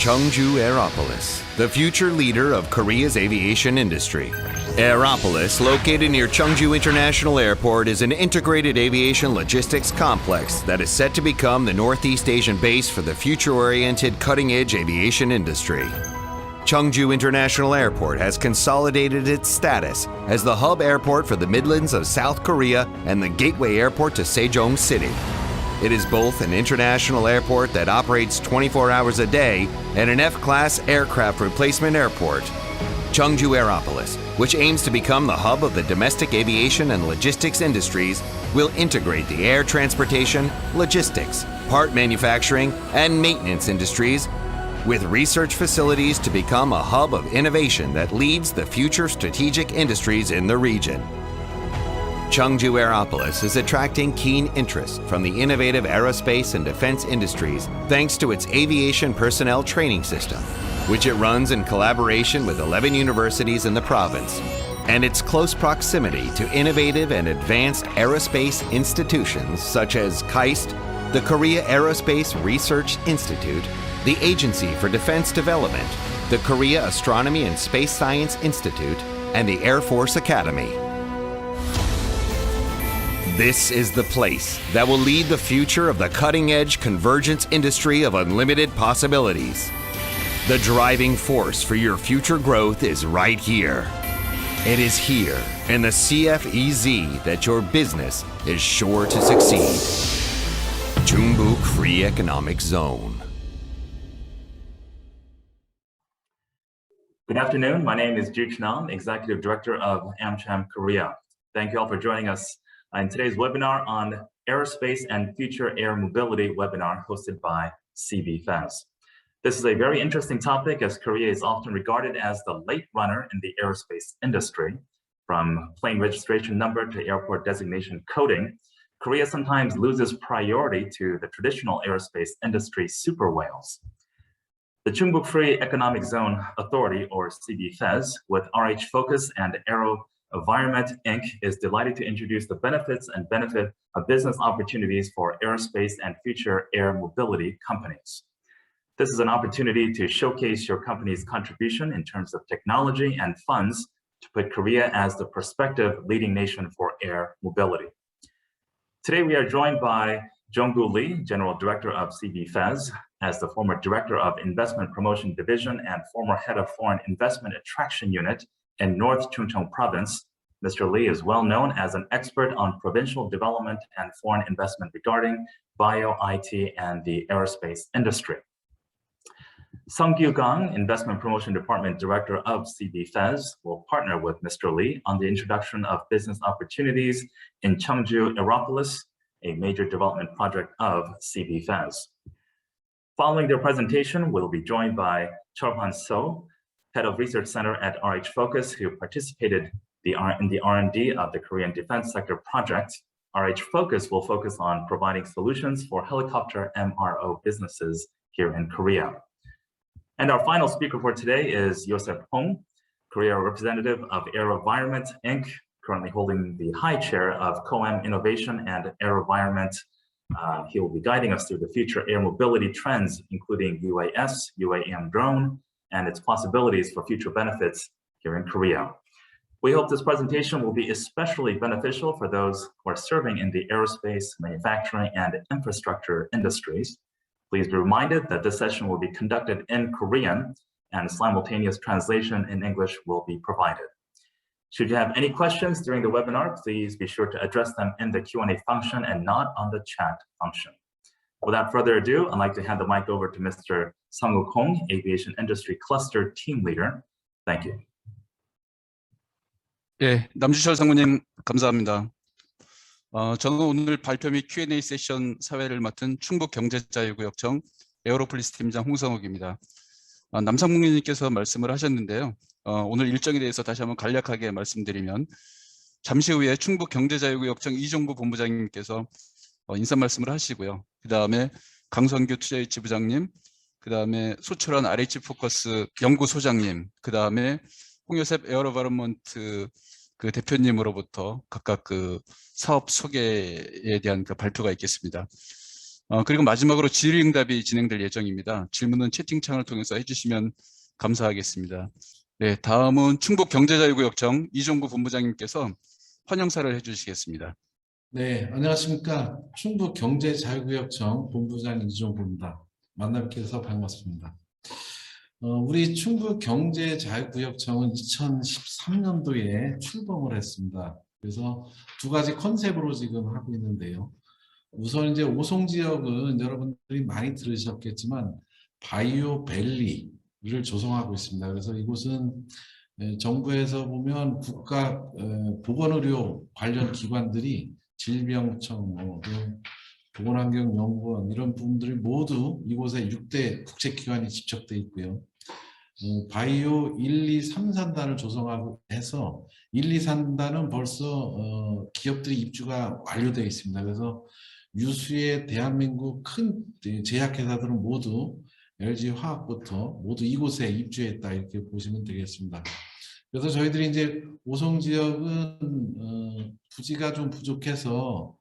Cheongju Aeropolis, the future leader of Korea's aviation industry. Aeropolis, located near Cheongju International Airport, is an integrated aviation logistics complex that is set to become the Northeast Asian base for the future-oriented cutting-edge aviation industry. Cheongju International Airport has consolidated its status as the hub airport for the Midlands of South Korea and the gateway airport to Sejong City. It is both an international airport that operates 24 hours a day and an F-class aircraft replacement airport. Cheongju Aeropolis, which aims to become the hub of the domestic aviation and logistics industries, will integrate the air transportation, logistics, part manufacturing, and maintenance industries with research facilities to become a hub of innovation that leads the future strategic industries in the region. Cheongju Aeropolis is attracting keen interest from the innovative aerospace and defense industries thanks to its aviation personnel training system, which it runs in collaboration with 11 universities in the province, and its close proximity to innovative and advanced aerospace institutions such as KAIST, the Korea Aerospace Research Institute, the Agency for Defense Development, the Korea Astronomy and Space Science Institute, and the Air Force Academy. This is the place that will lead the future of the cutting-edge convergence industry of unlimited possibilities. The driving force for your future growth is right here. It is here in the CFEZ that your business is sure to succeed. Chungbuk Free Economic Zone. Good afternoon. My name is Ju Nam, Executive Director of AmCham Korea. Thank you all for joining us in today's webinar on Aerospace and Future Air Mobility webinar hosted by CBFES. This is a very interesting topic as Korea is often regarded as the late runner in the aerospace industry. From plane registration number to airport designation coding, Korea sometimes loses priority to the traditional aerospace industry super whales. The Chungbuk Free Economic Zone Authority, or CBFES, with RH Focus and AeroVironment Inc., is delighted to introduce the benefits and benefit of business opportunities for aerospace and future air mobility companies. This is an opportunity to showcase your company's contribution in terms of technology and funds to put Korea as the prospective leading nation for air mobility. Today, we are joined by Jong-gu Lee, General Director of CBFES, as the former Director of Investment Promotion Division and former Head of Foreign Investment Attraction Unit in North Chungcheong Province. Mr. Lee is well known as an expert on provincial development and foreign investment regarding bio, IT, and the aerospace industry. Sung-kyu Kang, Investment Promotion Department Director of CBFES, will partner with Mr. Lee on the introduction of business opportunities in Cheongju Aeropolis, a major development project of CBFES. Following their presentation, we'll be joined by Cheol-hwan So, Head of Research Center at RH Focus, who participated in the R&D of the Korean Defense Sector project. RH Focus will focus on providing solutions for helicopter MRO businesses here in Korea. And our final speaker for today is Joseph Hong, Korea representative of AeroVironment Inc., currently holding the high chair of COAM Innovation and AeroVironment. He will be guiding us through the future air mobility trends, including UAS, UAM drone, and its possibilities for future benefits here in Korea. We hope this presentation will be especially beneficial for those who are serving in the aerospace, manufacturing, and infrastructure industries. Please be reminded that this session will be conducted in Korean and simultaneous translation in English will be provided. Should you have any questions during the webinar, please be sure to address them in the Q&A function and not on the chat function. Without further ado, I'd like to hand the mic over to Mr. Sung-wook Hong, Aviation Industry Cluster Team Leader. Thank you. 예, 남주철 상무님 감사합니다. 저는 오늘 발표 및 Q&A 세션 사회를 맡은 충북경제자유구역청 에어로폴리스 팀장 홍성욱입니다. 남상무님께서 말씀을 하셨는데요. 오늘 일정에 대해서 다시 한번 간략하게 말씀드리면 잠시 후에 충북경제자유구역청 이종부 본부장님께서 인사 말씀을 하시고요. 그 다음에 강성규 투자유치 부장님, 그 다음에 소철원 RH 포커스 연구소장님, 그 다음에 홍요셉 에어로바이런먼트 그 대표님으로부터 각각 그 사업 소개에 대한 그 발표가 있겠습니다. 그리고 마지막으로 질의응답이 진행될 예정입니다. 질문은 채팅창을 통해서 해주시면 감사하겠습니다. 네, 다음은 충북경제자유구역청 이종구 본부장님께서 환영사를 해주시겠습니다. 네, 안녕하십니까. 충북경제자유구역청 본부장 이종구입니다. 만나뵙게 해서 반갑습니다. 우리 충북경제자유구역청은 2013년도에 출범을 했습니다. 그래서 두 가지 컨셉으로 지금 하고 있는데요. 우선 이제 오송 지역은 여러분들이 많이 들으셨겠지만 바이오 밸리를 조성하고 있습니다. 그래서 이곳은 정부에서 보면 국가 보건의료 관련 기관들이 질병청, 보건환경연구원 이런 부분들이 모두 이곳에 6대 국제기관이 집적돼 있고요. 바이오 1, 2, 3, 4단을 조성하고 해서 1, 2, 3단은 벌써 기업들이 입주가 완료되어 있습니다. 그래서 유수의 대한민국 큰 제약회사들은 모두 LG화학부터 모두 이곳에 입주했다 이렇게 보시면 되겠습니다. 그래서 저희들이 이제 오송 지역은 부지가 좀 부족해서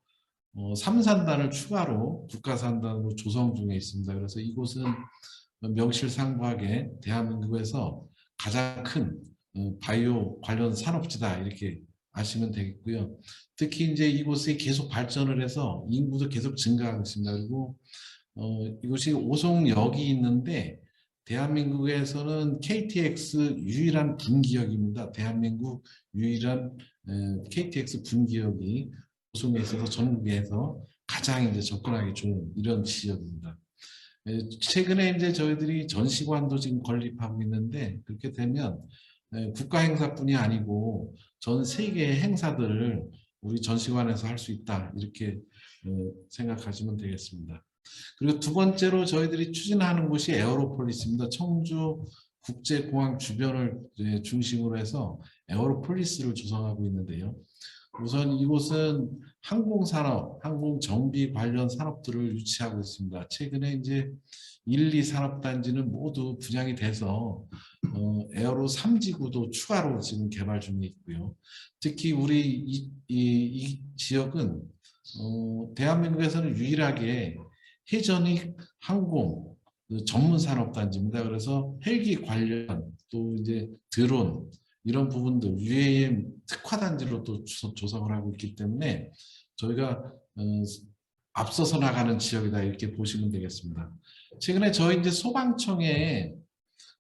3, 4단을 추가로 국가산단으로 조성 중에 있습니다. 그래서 이곳은 명실상부하게 대한민국에서 가장 큰 바이오 관련 산업지다 이렇게 아시면 되겠고요. 특히 이제 이곳이 계속 발전을 해서 인구도 계속 증가하고 있습니다. 그리고 이곳이 오송역이 있는데 대한민국에서는 KTX 유일한 분기역입니다. 대한민국 유일한 KTX 분기역이 오송에 있어서 전국에서 가장 이제 접근하기 좋은 이런 지역입니다. 최근에 이제 저희들이 전시관도 지금 건립하고 있는데 그렇게 되면 국가 행사뿐이 아니고 전 세계의 행사들을 우리 전시관에서 할 수 있다 이렇게 생각하시면 되겠습니다. 그리고 두 번째로 저희들이 추진하는 곳이 에어로폴리스입니다. 청주 국제공항 주변을 중심으로 해서 에어로폴리스를 조성하고 있는데요. 우선 이곳은 항공산업, 항공정비 관련 산업들을 유치하고 있습니다. 최근에 이제 1, 2 산업단지는 모두 분양이 돼서 에어로 3지구도 추가로 지금 개발 중에 있고요. 특히 우리 이 지역은 대한민국에서는 유일하게 해전익 항공 전문 산업단지입니다. 그래서 헬기 관련 또 이제 드론 이런 부분들 UAM 특화단지로 또 조성을 하고 있기 때문에 저희가 앞서서 나가는 지역이다 이렇게 보시면 되겠습니다. 최근에 저희 이제 소방청에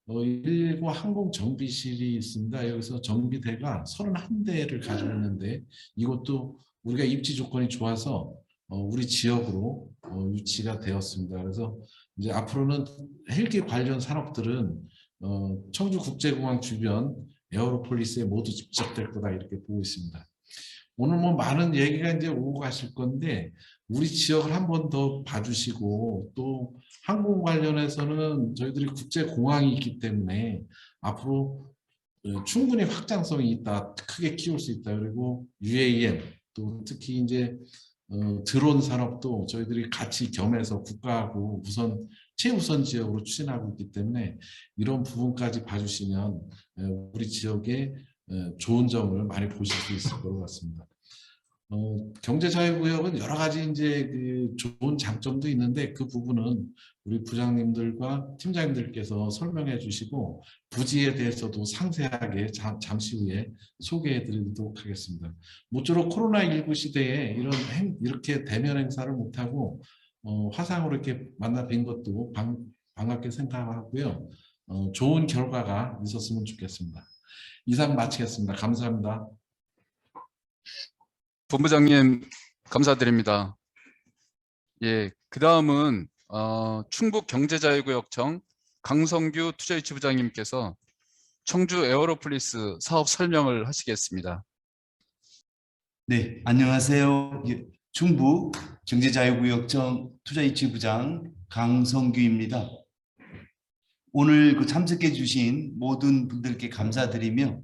119 항공정비실이 있습니다. 여기서 정비대가 31대를 가지고 있는데 이것도 우리가 입지 조건이 좋아서 우리 지역으로 유치가 되었습니다. 그래서 이제 앞으로는 헬기 관련 산업들은 청주국제공항 주변 에어로폴리스에 모두 집적될 거다 이렇게 보고 있습니다. 오늘 뭐 많은 얘기가 이제 오고 가실 건데 우리 지역을 한 번 더 봐주시고 또 항공 관련해서는 저희들이 국제공항이 있기 때문에 앞으로 충분히 확장성이 있다, 크게 키울 수 있다. 그리고 UAM 또 특히 이제 드론 산업도 저희들이 같이 겸해서 국가하고 최우선 지역으로 추진하고 있기 때문에 이런 부분까지 봐주시면 우리 지역의 좋은 점을 많이 보실 수 있을 것 같습니다. 경제자유구역은 여러 가지 이제 그 좋은 장점도 있는데 그 부분은 우리 부장님들과 팀장님들께서 설명해 주시고 부지에 대해서도 상세하게 잠시 후에 소개해 드리도록 하겠습니다. 모쪼록 코로나19 시대에 이렇게 대면 행사를 못하고 화상으로 이렇게 만나 뵌 것도 반갑게 생각하고요. 좋은 결과가 있었으면 좋겠습니다. 이상 마치겠습니다. 감사합니다. 본부장님 감사드립니다. 예, 그 다음은 충북경제자유구역청 강성규 투자유치부장님께서 청주 에어로폴리스 사업 설명을 하시겠습니다. 네, 안녕하세요. 충북 경제자유구역청 투자유치부장 강성규입니다. 오늘 참석해 주신 모든 분들께 감사드리며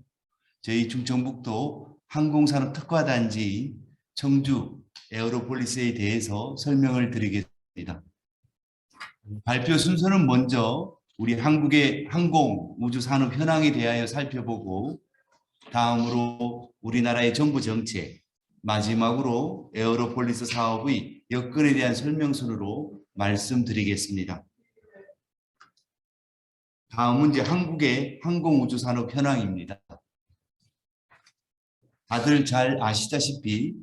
저희 충청북도 항공산업 특화단지 청주 에어로폴리스에 대해서 설명을 드리겠습니다. 발표 순서는 먼저 우리 한국의 항공 우주 산업 현황에 대하여 살펴보고 다음으로 우리나라의 정부 정책, 마지막으로 에어로폴리스 사업의 여건에 대한 설명순으로 말씀드리겠습니다. 다음은 이제 한국의 항공우주산업 현황입니다. 다들 잘 아시다시피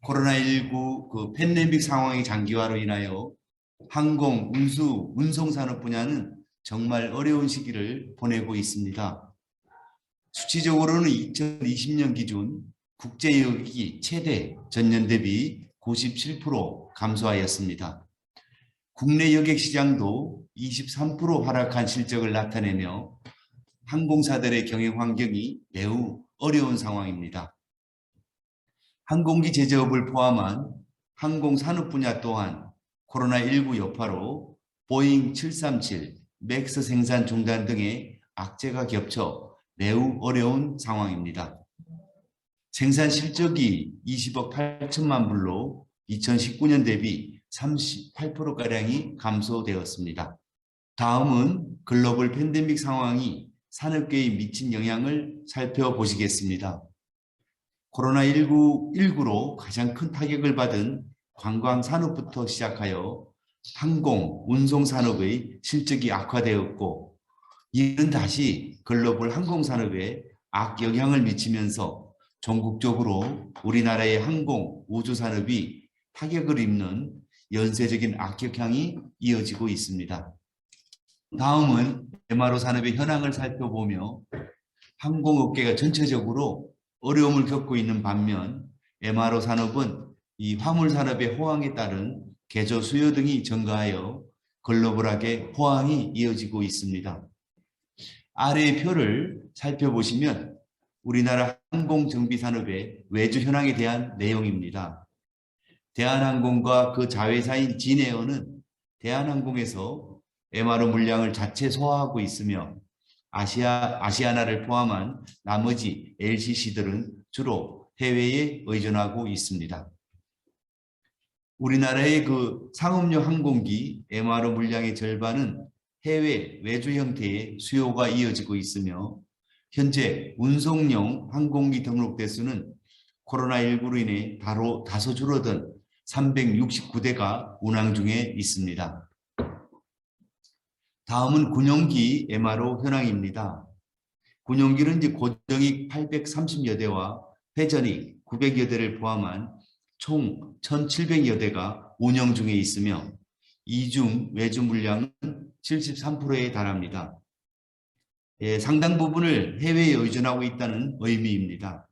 코로나19 그 팬데믹 상황의 장기화로 인하여 항공, 운송 산업 분야는 정말 어려운 시기를 보내고 있습니다. 수치적으로는 2020년 기준 국제여객이 최대 전년 대비 97% 감소하였습니다. 국내 여객 시장도 23% 하락한 실적을 나타내며 항공사들의 경영 환경이 매우 어려운 상황입니다. 항공기 제조업을 포함한 항공산업 분야 또한 코로나19 여파로 보잉 737, 맥스 생산 중단 등의 악재가 겹쳐 매우 어려운 상황입니다. 생산 실적이 20억 8천만 불로 2019년 대비 38%가량이 감소되었습니다. 다음은 글로벌 팬데믹 상황이 산업계에 미친 영향을 살펴보시겠습니다. 코로나19로 가장 큰 타격을 받은 관광산업부터 시작하여 항공, 운송산업의 실적이 악화되었고 이는 다시 글로벌 항공산업에 악영향을 미치면서 전국적으로 우리나라의 항공, 우주산업이 타격을 입는 연쇄적인 악영향이 이어지고 있습니다. 다음은 MRO 산업의 현황을 살펴보며 항공업계가 전체적으로 어려움을 겪고 있는 반면 MRO 산업은 이 화물 산업의 호황에 따른 개조 수요 등이 증가하여 글로벌하게 호황이 이어지고 있습니다. 아래의 표를 살펴보시면 우리나라 항공정비산업의 외주 현황에 대한 내용입니다. 대한항공과 그 자회사인 진에어는 대한항공에서 MRO 물량을 자체 소화하고 있으며 아시아나를 포함한 나머지 LCC들은 주로 해외에 의존하고 있습니다. 우리나라의 그 상업용 항공기 MRO 물량의 절반은 해외 외주 형태의 수요가 이어지고 있으며 현재 운송용 항공기 등록 대수는 코로나19로 인해 다소 줄어든 369대가 운항 중에 있습니다. 다음은 군용기 MRO 현황입니다. 군용기는 이제 고정익 830여 대와 회전익 900여 대를 포함한 총 1,700여 대가 운영 중에 있으며 이중 외주 물량은 73%에 달합니다. 상당 부분을 해외에 의존하고 있다는 의미입니다.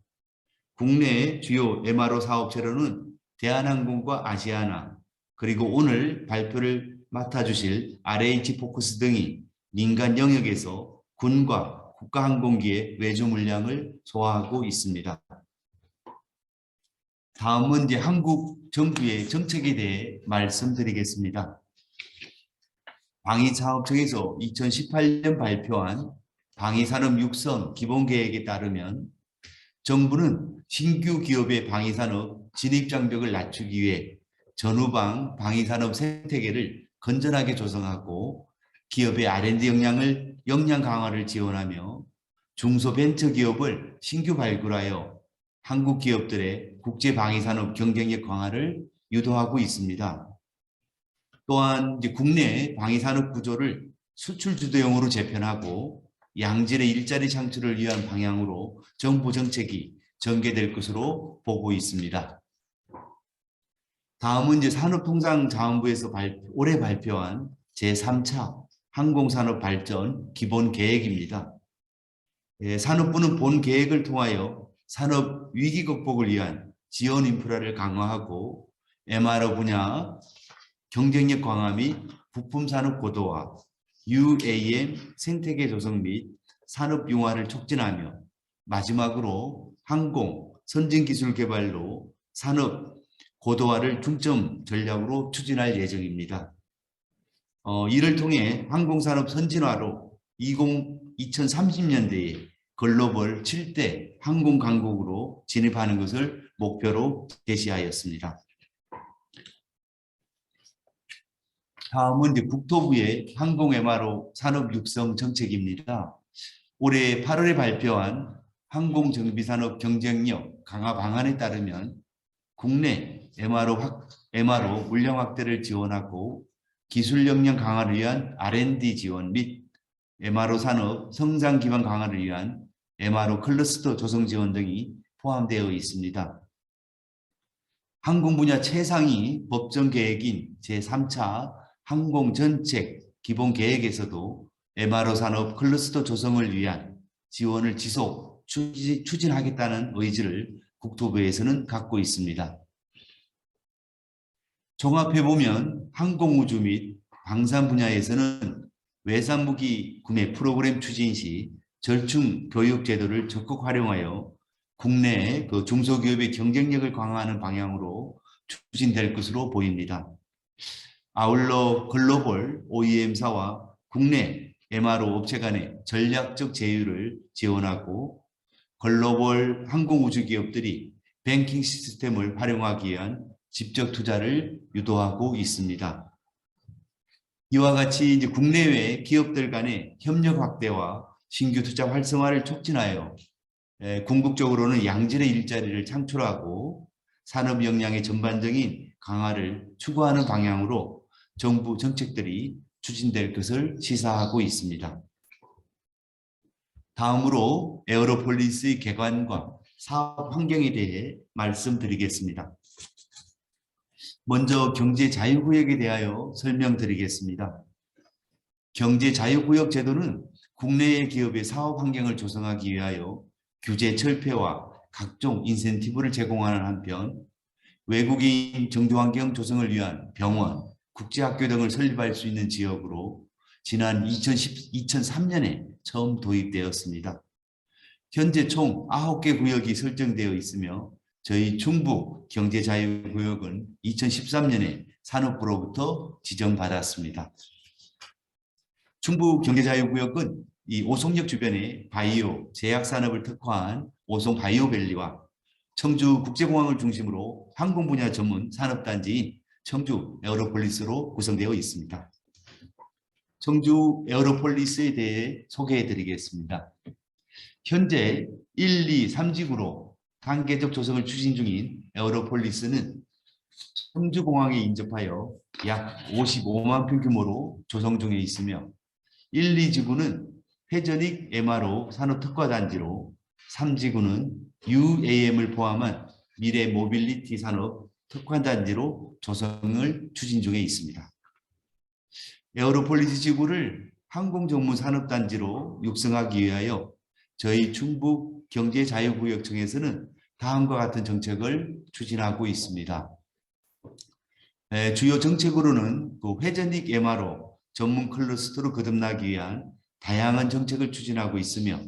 국내 주요 MRO 사업체로는 대한항공과 아시아나 그리고 오늘 발표를 맡아주실 RH-포커스 등이 민간 영역에서 군과 국가항공기의 외주 물량을 소화하고 있습니다. 다음은 이제 한국 정부의 정책에 대해 말씀드리겠습니다. 방위사업청에서 2018년 발표한 방위산업 육성 기본계획에 따르면 정부는 신규 기업의 방위산업 진입장벽을 낮추기 위해 전후방 방위산업 생태계를 건전하게 조성하고 기업의 R&D 역량 강화를 지원하며 중소벤처기업을 신규 발굴하여 한국 기업들의 국제 방위산업 경쟁력 강화를 유도하고 있습니다. 또한 이제 국내 방위산업 구조를 수출 주도형으로 재편하고 양질의 일자리 창출을 위한 방향으로 정부 정책이 전개될 것으로 보고 있습니다. 다음은 이제 산업통상자원부에서 올해 발표한 제3차 항공산업 발전 기본 계획입니다. 산업부는 본 계획을 통하여 산업 위기 극복을 위한 지원 인프라를 강화하고 MRO 분야 경쟁력 강화 및 부품 산업 고도화, UAM 생태계 조성 및 산업 융화를 촉진하며 마지막으로 항공 선진 기술 개발로 산업 고도화를 중점 전략으로 추진할 예정입니다. 이를 통해 항공산업 선진화로 2030년대에 글로벌 7대 항공 강국으로 진입하는 것을 목표로 제시하였습니다. 다음은 이제 국토부의 항공 MRO 산업 육성 정책입니다. 올해 8월에 발표한 항공정비산업 경쟁력 강화 방안에 따르면 국내 MRO 물량 확대를 지원하고 기술 역량 강화를 위한 R&D 지원 및 MRO 산업 성장 기반 강화를 위한 MRO 클러스터 조성 지원 등이 포함되어 있습니다. 항공 분야 최상위 법정 계획인 제3차 항공정책 기본 계획에서도 MRO 산업 클러스터 조성을 위한 지원을 지속 추진하겠다는 의지를 국토부에서는 갖고 있습니다. 종합해보면 항공우주 및 방산 분야에서는 외산무기 구매 프로그램 추진 시 절충 교육 제도를 적극 활용하여 국내 중소기업의 경쟁력을 강화하는 방향으로 추진될 것으로 보입니다. 아울러 글로벌 OEM사와 국내 MRO 업체 간의 전략적 제휴를 지원하고 글로벌 항공우주 기업들이 뱅킹 시스템을 활용하기 위한 직접 투자를 유도하고 있습니다. 이와 같이 이제 국내외 기업들 간의 협력 확대와 신규 투자 활성화를 촉진하여 궁극적으로는 양질의 일자리를 창출하고 산업 역량의 전반적인 강화를 추구하는 방향으로 정부 정책들이 추진될 것을 시사하고 있습니다. 다음으로 에어로폴리스의 개관과 사업 환경에 대해 말씀드리겠습니다. 먼저 경제 자유구역에 대하여 설명드리겠습니다. 경제 자유구역 제도는 국내의 기업의 사업 환경을 조성하기 위하여 규제 철폐와 각종 인센티브를 제공하는 한편 외국인 정규환경 조성을 위한 병원, 국제학교 등을 설립할 수 있는 지역으로 지난 2003년에 처음 도입되었습니다. 현재 총 9개 구역이 설정되어 있으며 저희 충북 경제자유구역은 2013년에 산업부로부터 지정받았습니다. 충북 경제자유구역은 이 오송역 주변에 바이오, 제약산업을 특화한 오송 바이오밸리와 청주 국제공항을 중심으로 항공 분야 전문 산업단지인 청주 에어로폴리스로 구성되어 있습니다. 청주 에어로폴리스에 대해 소개해 드리겠습니다. 현재 1, 2, 3지구로 단계적 조성을 추진 중인 에어로폴리스는 청주공항에 인접하여 약 55만 평 규모로 조성 중에 있으며 1, 2지구는 회전익 MRO 산업특화단지로 3지구는 UAM을 포함한 미래 모빌리티 산업 특화단지로 조성을 추진 중에 있습니다. 에어로폴리스 지구를 항공 전문 산업단지로 육성하기 위하여 저희 충북 경제자유구역청에서는 다음과 같은 정책을 추진하고 있습니다. 주요 정책으로는 회전익 MRO 전문 클러스터로 거듭나기 위한 다양한 정책을 추진하고 있으며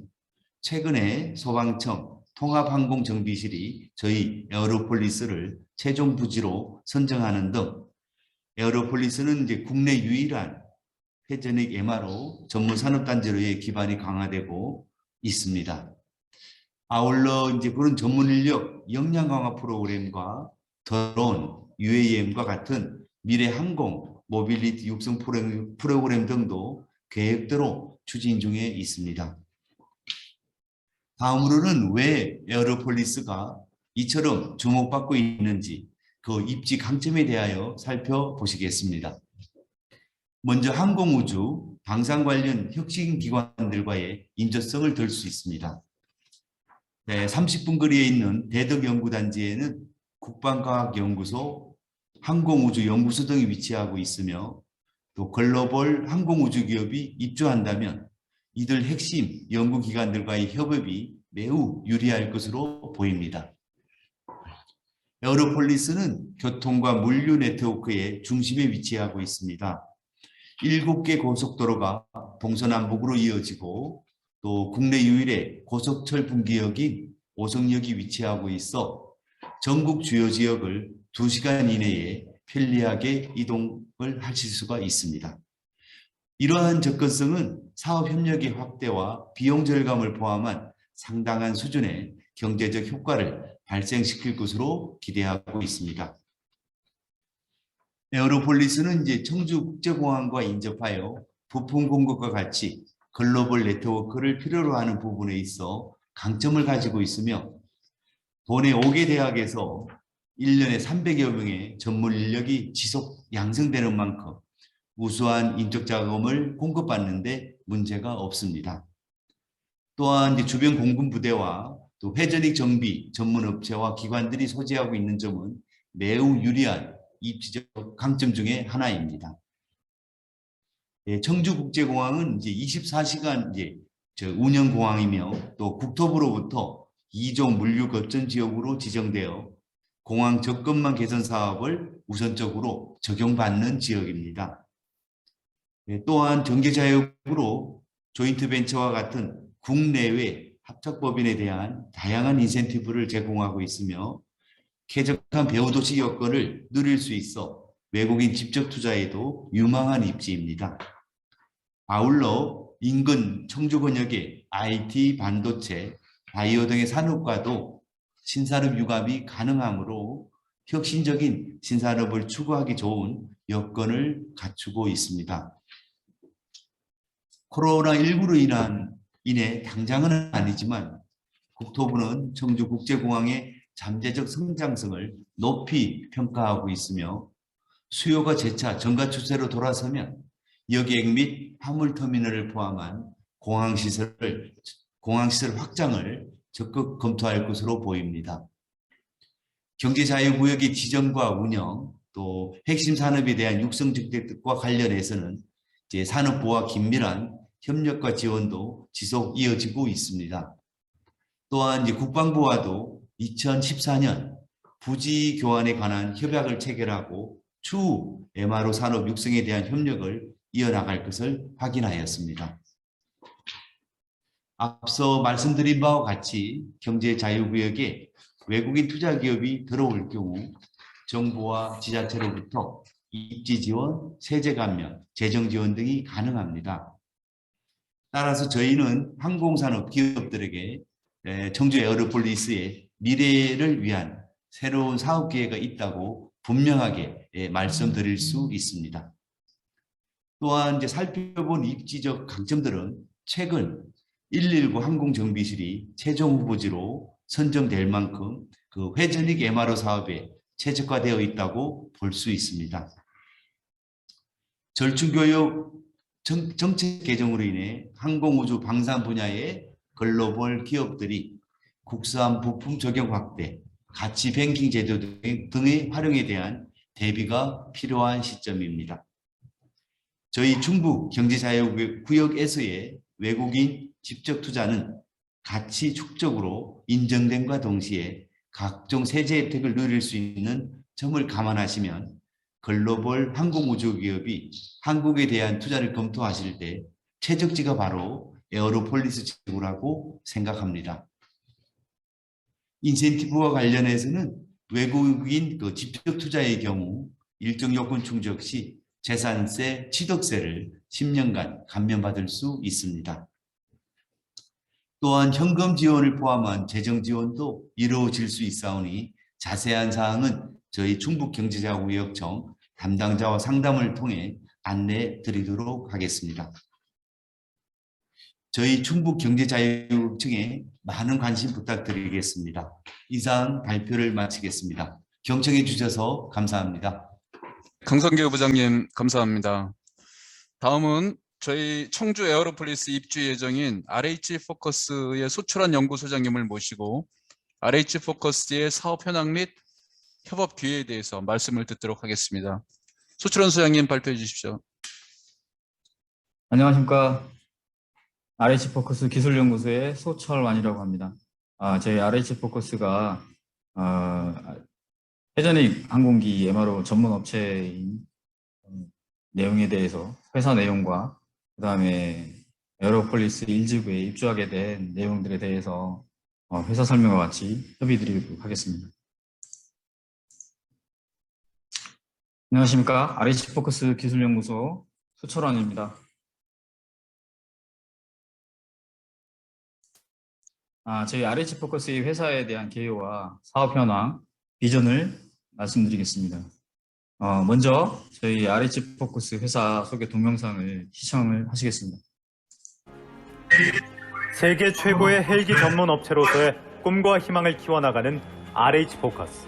최근에 소방청 통합항공정비실이 저희 에어로폴리스를 최종 부지로 선정하는 등 에어로폴리스는 이제 국내 유일한 회전익 MRO 전문 산업단지로의 기반이 강화되고 있습니다. 아울러 이제 그런 전문 인력 역량 강화 프로그램과 드론, UAM과 같은 미래 항공 모빌리티 육성 프로그램 등도 계획대로 추진 중에 있습니다. 다음으로는 왜 에어로폴리스가 이처럼 주목받고 있는지 그 입지 강점에 대하여 살펴보시겠습니다. 먼저 항공우주, 방산 관련 혁신기관들과의 인접성을 들 수 있습니다. 30분 거리에 있는 대덕연구단지에는 국방과학연구소, 항공우주연구소 등이 위치하고 있으며 또 글로벌 항공우주 기업이 입주한다면 이들 핵심 연구기관들과의 협업이 매우 유리할 것으로 보입니다. 에어로폴리스는 교통과 물류 네트워크의 중심에 위치하고 있습니다. 7개 고속도로가 동서남북으로 이어지고 또 국내 유일의 고속철 분기역인 오송역이 위치하고 있어 전국 주요 지역을 2시간 이내에 편리하게 이동을 하실 수가 있습니다. 이러한 접근성은 사업 협력의 확대와 비용 절감을 포함한 상당한 수준의 경제적 효과를 발생시킬 것으로 기대하고 있습니다. 에어로폴리스는 이제 청주국제공항과 인접하여 부품 공급과 같이 글로벌 네트워크를 필요로 하는 부분에 있어 강점을 가지고 있으며 도내 5개 대학에서 1년에 300여 명의 전문 인력이 지속 양성되는 만큼 우수한 인적 자금을 공급받는데 문제가 없습니다. 또한 주변 공군 부대와 또 회전익 정비 전문 업체와 기관들이 소재하고 있는 점은 매우 유리한 입지적 강점 중에 하나입니다. 청주국제공항은 이제 24시간 운영 공항이며 또 국토부로부터 2종 물류 거점 지역으로 지정되어 공항 접근망 개선 사업을 우선적으로 적용받는 지역입니다. 또한 경제자유국으로 조인트벤처와 같은 국내외 합작법인에 대한 다양한 인센티브를 제공하고 있으며 쾌적한 배후도시 여건을 누릴 수 있어 외국인 직접 투자에도 유망한 입지입니다. 아울러 인근 청주권역의 IT, 반도체, 바이오 등의 산업과도 신산업 융합이 가능하므로 혁신적인 신산업을 추구하기 좋은 여건을 갖추고 있습니다. 코로나19로 인해 당장은 아니지만 국토부는 청주국제공항의 잠재적 성장성을 높이 평가하고 있으며 수요가 재차 증가 추세로 돌아서면 여객 및 화물터미널을 포함한 공항시설 확장을 적극 검토할 것으로 보입니다. 경제자유구역의 지정과 운영, 또 핵심 산업에 대한 육성 정책과 관련해서는 산업부와 긴밀한 협력과 지원도 지속 이어지고 있습니다. 또한 국방부와도 2014년 부지 교환에 관한 협약을 체결하고 추후 MRO 산업 육성에 대한 협력을 이어나갈 것을 확인하였습니다. 앞서 말씀드린 바와 같이 경제자유구역에 외국인 투자기업이 들어올 경우 정부와 지자체로부터 입지 지원, 세제 감면, 재정 지원 등이 가능합니다. 따라서 저희는 항공산업 기업들에게 청주 에어로폴리스의 미래를 위한 새로운 사업 기회가 있다고 분명하게 말씀드릴 수 있습니다. 또한 살펴본 입지적 강점들은 최근 119 항공정비실이 최종 후보지로 선정될 만큼 그 회전익 MRO 사업에 최적화되어 있다고 볼 수 있습니다. 절충교육 정책 개정으로 인해 항공우주 방산 분야의 글로벌 기업들이 국산 부품 적용 확대, 가치 뱅킹 제도 등의 활용에 대한 대비가 필요한 시점입니다. 저희 충북 경제자유구역에서의 외국인 직접 투자는 가치 축적으로 인정됨과 동시에 각종 세제 혜택을 누릴 수 있는 점을 감안하시면 글로벌 항공우주 기업이 한국에 대한 투자를 검토하실 때 최적지가 바로 에어로폴리스 지구라고 생각합니다. 인센티브와 관련해서는 외국인 직접 투자의 경우 일정 요건 충족 시 재산세, 취득세를 10년간 감면받을 수 있습니다. 또한 현금 지원을 포함한 재정 지원도 이루어질 수 있사오니 자세한 사항은 저희 충북경제자유구역청 담당자와 상담을 통해 안내해 드리도록 하겠습니다. 저희 충북경제자유구역청에 많은 관심 부탁드리겠습니다. 이상 발표를 마치겠습니다. 경청해 주셔서 감사합니다. 강성규 부장님 감사합니다. 다음은 저희 청주 에어로폴리스 입주 예정인 RH포커스의 소출한 연구소장님을 모시고 RH포커스의 사업 현황 및 협업 기회에 대해서 말씀을 듣도록 하겠습니다. 소출한 소장님 발표해 주십시오. 안녕하십니까. RH포커스 기술연구소의 소철완이라고 합니다. 저희 RH포커스가 회전익 항공기 MRO 전문 업체인 내용에 대해서 회사 내용과 그 다음에 에어로폴리스 1지구에 입주하게 된 내용들에 대해서 회사 설명과 같이 협의 드리도록 하겠습니다. 안녕하십니까. RH포커스 기술연구소 소철완입니다. 저희 RH포커스의 회사에 대한 개요와 사업 현황, 비전을 말씀드리겠습니다. 먼저 저희 RH포커스 회사 소개 동영상을 시청을 하시겠습니다. 세계 최고의 헬기 전문 업체로서의 꿈과 희망을 키워나가는 RH포커스.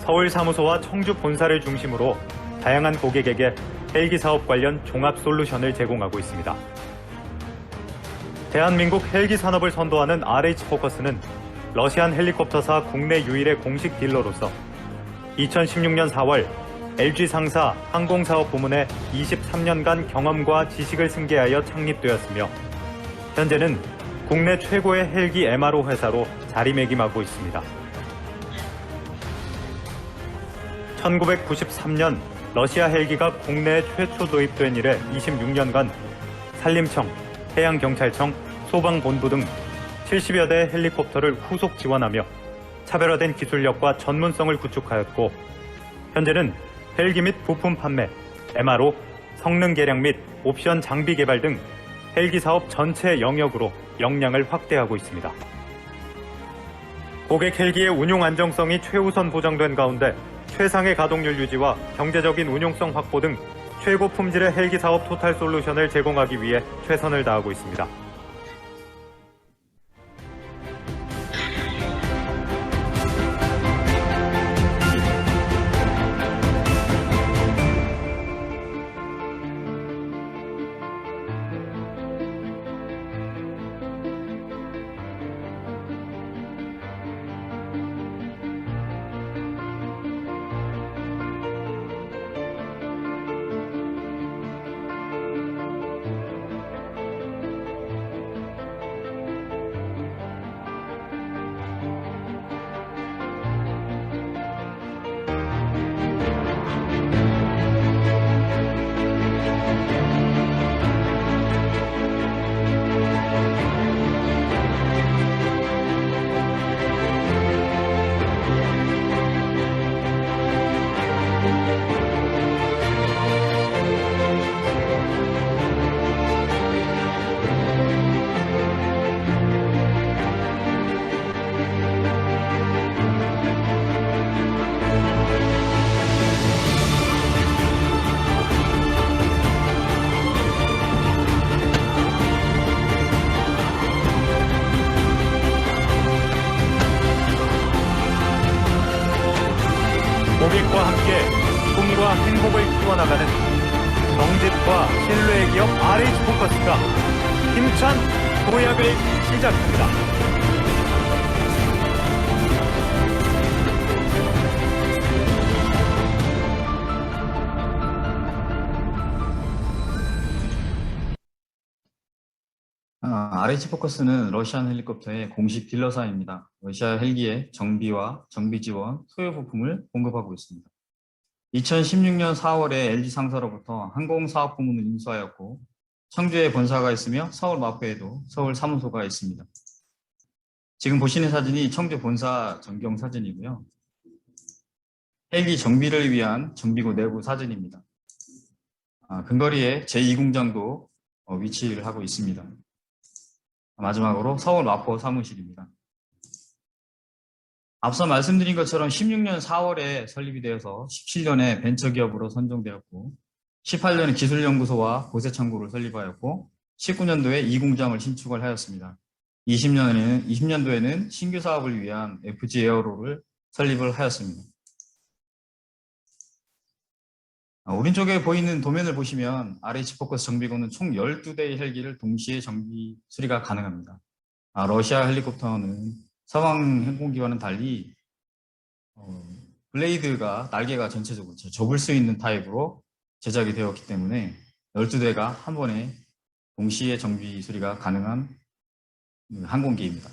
서울 사무소와 청주 본사를 중심으로 다양한 고객에게 헬기 사업 관련 종합 솔루션을 제공하고 있습니다. 대한민국 헬기 산업을 선도하는 RH포커스는 러시안 헬리콥터사 국내 유일의 공식 딜러로서 2016년 4월 LG 상사 항공사업 부문의 23년간 경험과 지식을 승계하여 창립되었으며 현재는 국내 최고의 헬기 MRO 회사로 자리매김하고 있습니다. 1993년 러시아 헬기가 국내에 최초 도입된 이래 26년간 산림청, 해양경찰청, 소방본부 등 70여 대의 헬리콥터를 후속 지원하며 차별화된 기술력과 전문성을 구축하였고 현재는 헬기 및 부품 판매, MRO, 성능 개량 및 옵션 장비 개발 등 헬기 사업 전체 영역으로 역량을 확대하고 있습니다. 고객 헬기의 운용 안정성이 최우선 보장된 가운데 최상의 가동률 유지와 경제적인 운용성 확보 등 최고 품질의 헬기 사업 토탈 솔루션을 제공하기 위해 최선을 다하고 있습니다. 고객과 함께 꿈과 행복을 키워나가는 정직과 신뢰의 기업 RH포커스가 힘찬 도약을 시작합니다. RH포커스는 러시안 헬리콥터의 공식 딜러사입니다. 러시아 헬기의 정비와 정비 지원, 소요 부품을 공급하고 있습니다. 2016년 4월에 LG 상사로부터 항공사업 부문을 인수하였고 청주에 본사가 있으며 서울 마포에도 서울 사무소가 있습니다. 지금 보시는 사진이 청주 본사 전경 사진이고요. 헬기 정비를 위한 정비구 내부 사진입니다. 근거리에 제2공장도 위치를 하고 있습니다. 마지막으로 서울 마포 사무실입니다. 앞서 말씀드린 것처럼 16년 4월에 설립이 되어서 17년에 벤처기업으로 선정되었고 18년에 기술연구소와 고세창고를 설립하였고 19년도에 2공장을 신축을 하였습니다. 20년도에는 신규 사업을 위한 FG 에어로를 설립을 하였습니다. 오른쪽에 보이는 도면을 보시면 RH포커스 정비구는 총 12대의 헬기를 동시에 정비 수리가 가능합니다. 러시아 헬리콥터는 서방 항공기와는 달리 블레이드가 날개가 전체적으로 접을 수 있는 타입으로 제작이 되었기 때문에 12대가 한 번에 동시에 정비 수리가 가능한 항공기입니다.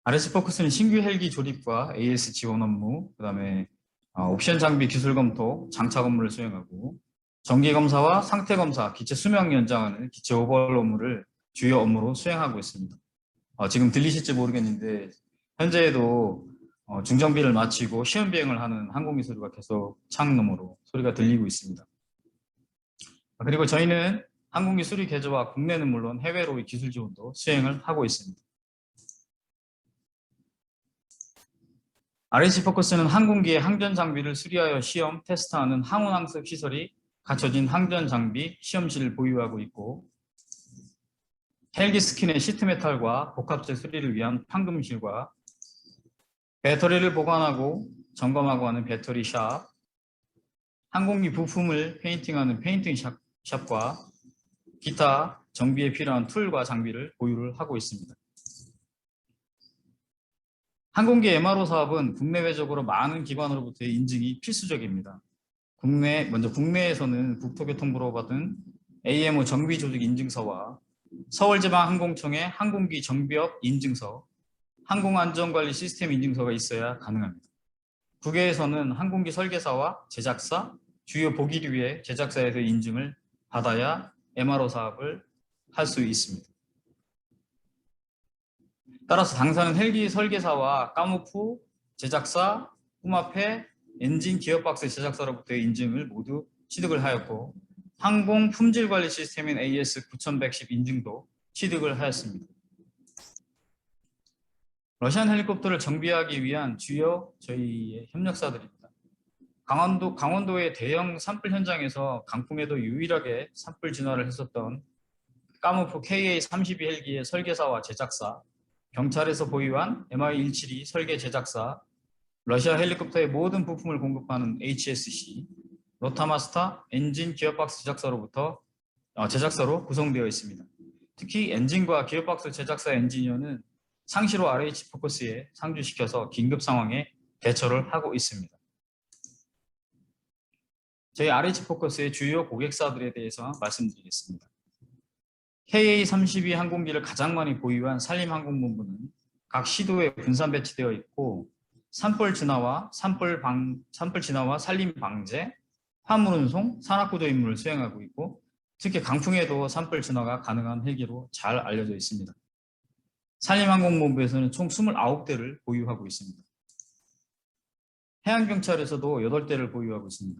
RH포커스는 신규 헬기 조립과 AS 지원 업무, 그다음에 옵션 장비 기술 검토, 장착 업무를 수행하고 정기 검사와 상태 검사, 기체 수명 연장하는 기체 오버홀 업무를 주요 업무로 수행하고 있습니다. 지금 들리실지 모르겠는데 현재에도 중정비를 마치고 시험 비행을 하는 항공기 소리가 계속 창 너머로 소리가 들리고 있습니다. 그리고 저희는 항공기 수리 개조와 국내는 물론 해외로의 기술 지원도 수행을 하고 있습니다. RH포커스는 항공기의 항전 장비를 수리하여 시험, 테스트하는 항운항습 시설이 갖춰진 항전 장비 시험실을 보유하고 있고 헬기 스킨의 시트메탈과 복합재 수리를 위한 판금실과 배터리를 보관하고 점검하고 하는 배터리 샵, 항공기 부품을 페인팅하는 페인팅 샵과 기타 정비에 필요한 툴과 장비를 보유를 하고 있습니다. 항공기 MRO 사업은 국내외적으로 많은 기관으로부터의 인증이 필수적입니다. 먼저 국내에서는 국토교통부로 받은 AMO 정비조직 인증서와 서울지방항공청의 항공기 정비업 인증서, 항공안전관리 시스템 인증서가 있어야 가능합니다. 국외에서는 항공기 설계사와 제작사, 주요 보기류의 제작사에서 인증을 받아야 MRO 사업을 할 수 있습니다. 따라서 당사는 헬기 설계사와 까무프 제작사, 후마페, 엔진 기어박스 제작사로부터의 인증을 모두 취득을 하였고 항공 품질 관리 시스템인 AS 9110 인증도 취득을 하였습니다. 러시안 헬리콥터를 정비하기 위한 주요 저희의 협력사들입니다. 강원도의 대형 산불 현장에서 강풍에도 유일하게 산불 진화를 했었던 까무프 KA-32 헬기의 설계사와 제작사, 경찰에서 보유한 MI-172 설계 제작사, 러시아 헬리콥터의 모든 부품을 공급하는 HSC, 로타마스타 엔진 기어박스 제작사로 구성되어 있습니다. 특히 엔진과 기어박스 제작사 엔지니어는 상시로 RH 포커스에 상주시켜서 긴급 상황에 대처를 하고 있습니다. 저희 RH 포커스의 주요 고객사들에 대해서 말씀드리겠습니다. KA-32 항공기를 가장 많이 보유한 산림항공본부는 각 시도에 분산 배치되어 있고 산불 진화와 산림 방제, 화물 운송, 산악구조 임무를 수행하고 있고 특히 강풍에도 산불 진화가 가능한 헬기로 잘 알려져 있습니다. 산림항공본부에서는 총 29대를 보유하고 있습니다. 해양경찰에서도 8대를 보유하고 있습니다.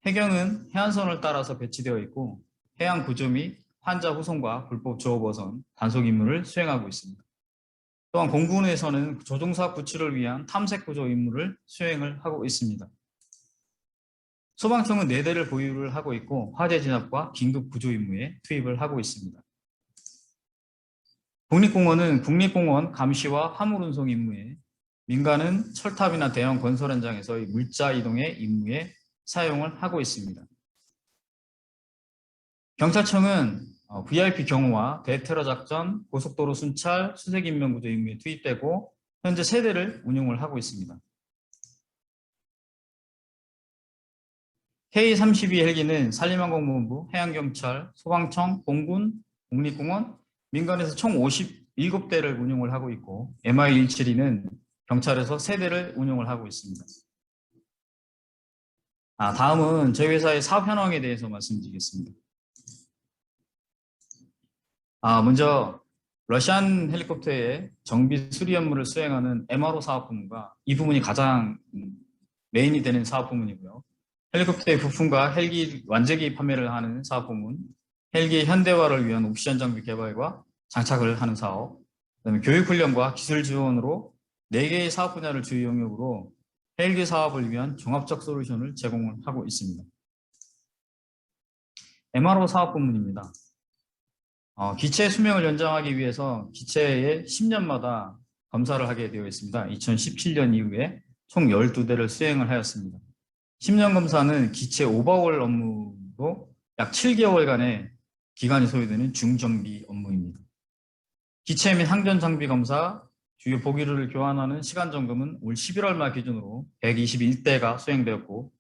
해경은 해안선을 따라서 배치되어 있고 해양 구조 및 환자 후송과 불법 조업 어선, 단속 임무를 수행하고 있습니다. 또한 공군에서는 조종사 구출을 위한 탐색 구조 임무를 수행을 하고 있습니다. 소방청은 4대를 보유를 하고 있고 화재 진압과 긴급 구조 임무에 투입을 하고 있습니다. 국립공원은 국립공원 감시와 화물 운송 임무에, 민간은 철탑이나 대형 건설 현장에서의 물자 이동의 임무에 사용을 하고 있습니다. 경찰청은 VIP 경호와 대테러 작전, 고속도로 순찰, 수색 인명 구조 임무에 투입되고 현재 3대를 운용을 하고 있습니다. K-32 헬기는 산림항공본부, 해양경찰, 소방청, 공군, 국립공원, 민간에서 총 57대를 운용을 하고 있고 MI-172는 경찰에서 3대를 운용을 하고 있습니다. 다음은 저희 회사의 사업 현황에 대해서 말씀드리겠습니다. 먼저 러시안 헬리콥터의 정비 수리 업무를 수행하는 MRO 사업 부문과 이 부문이 가장 메인이 되는 사업 부문이고요. 헬리콥터의 부품과 헬기 완제기 판매를 하는 사업 부문, 헬기의 현대화를 위한 옵션 장비 개발과 장착을 하는 사업, 그다음에 교육훈련과 기술 지원으로 4개의 사업 분야를 주요 영역으로 헬기 사업을 위한 종합적 솔루션을 제공을 하고 있습니다. MRO 사업 부문입니다. 기체 수명을 연장하기 위해서 기체의 10년마다 검사를 하게 되어 있습니다. 2017년 이후에 총 12대를 수행을 하였습니다. 10년 검사는 기체 오버홀 업무로 약 7개월간의 기간이 소요되는 중정비 업무입니다. 기체 및 항전 장비 검사, 주요 보기류를 교환하는 시간 점검은 올 11월 말 기준으로 121대가 수행되었고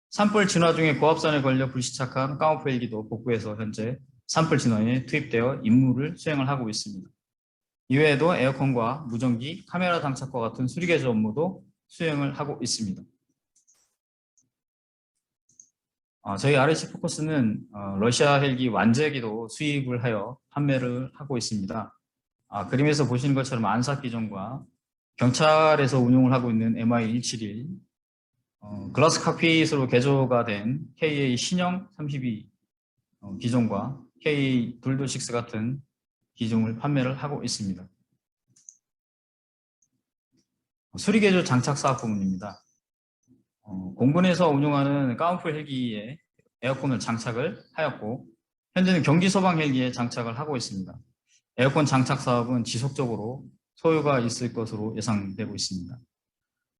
산불 진화 중에 고압선에 걸려 불시착한 까무프 헬기도 복구해서 현재 산불 진화에 투입되어 임무를 수행을 하고 있습니다. 이외에도 에어컨과 무전기, 카메라 장착과 같은 수리 개조 업무도 수행을 하고 있습니다. 저희 RH 포커스는 러시아 헬기 완제기도 수입을 하여 판매를 하고 있습니다. 그림에서 보시는 것처럼 안삭 기종과 경찰에서 운용을 하고 있는 MI-171, 글라스 칵핏으로 개조가 된 KA 신형 32 기종과 KA 둘도6 같은 기종을 판매를 하고 있습니다. 수리 개조 장착 사업 부문입니다. 공군에서 운용하는 까무프 헬기에 에어컨을 장착을 하였고 현재는 경기 소방 헬기에 장착을 하고 있습니다. 에어컨 장착 사업은 지속적으로 소요가 있을 것으로 예상되고 있습니다.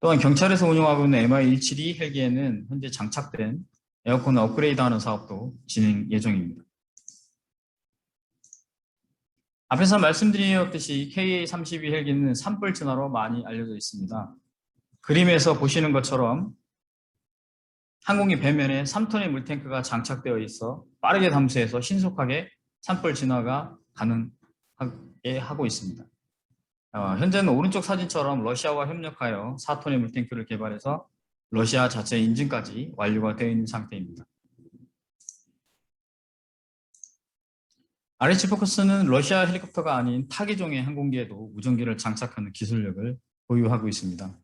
또한 경찰에서 운영하고 있는 MI-172 헬기에는 현재 장착된 에어컨을 업그레이드하는 사업도 진행 예정입니다. 앞에서 말씀드렸듯이 KA-32 헬기는 산불 진화로 많이 알려져 있습니다. 그림에서 보시는 것처럼 항공기 배면에 3톤의 물탱크가 장착되어 있어 빠르게 담수해서 신속하게 산불 진화가 가능하게 하고 있습니다. 현재는 오른쪽 사진처럼 러시아와 협력하여 4톤의 물탱크를 개발해서 러시아 자체 인증까지 완료가 되어 있는 상태입니다. RH 포커스는 러시아 헬리콥터가 아닌 타기종의 항공기에도 무전기를 장착하는 기술력을 보유하고 있습니다.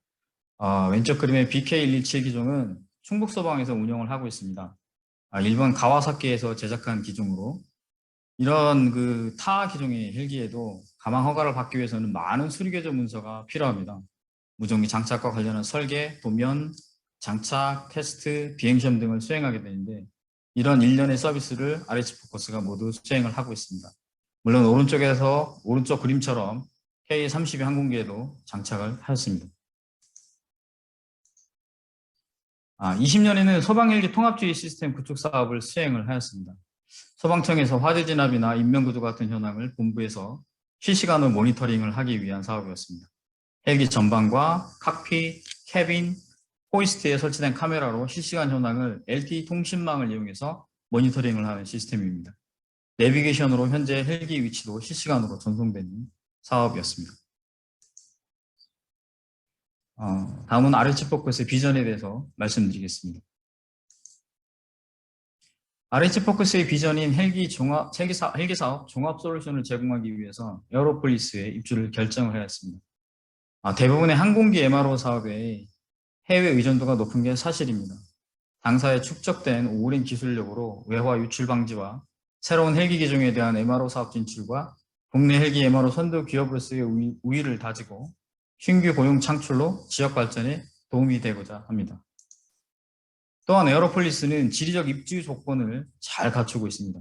왼쪽 그림의 BK-117 기종은 충북서방에서 운영을 하고 있습니다. 일본 가와사키에서 제작한 기종으로 이런 타 기종의 헬기에도 가망 허가를 받기 위해서는 많은 수리교조 문서가 필요합니다. 무전기 장착과 관련한 설계, 도면, 장착, 테스트, 비행시험 등을 수행하게 되는데 이런 일련의 서비스를 RH 포커스가 모두 수행을 하고 있습니다. 물론 오른쪽 그림처럼 K-32 항공기에도 장착을 하였습니다. 20년에는 소방헬기 통합주의 시스템 구축 사업을 수행을 하였습니다. 소방청에서 화재 진압이나 인명구조 같은 현황을 본부에서 실시간으로 모니터링을 하기 위한 사업이었습니다. 헬기 전방과 칵핏, 캐빈, 호이스트에 설치된 카메라로 실시간 현황을 LTE 통신망을 이용해서 모니터링을 하는 시스템입니다. 내비게이션으로 현재 헬기 위치도 실시간으로 전송되는 사업이었습니다. 다음은 RH 포커스의 비전에 대해서 말씀드리겠습니다. RH 포커스의 비전인 헬기 사업 종합 솔루션을 제공하기 위해서 에어로폴리스에 입주를 결정을 하였습니다. 대부분의 항공기 MRO 사업에 해외 의존도가 높은 게 사실입니다. 당사에 축적된 오랜 기술력으로 외화 유출 방지와 새로운 헬기 기종에 대한 MRO 사업 진출과 국내 헬기 MRO 선도 기업으로서의 우위를 다지고 신규 고용 창출로 지역 발전에 도움이 되고자 합니다. 또한 에어로폴리스는 지리적 입지 조건을 잘 갖추고 있습니다.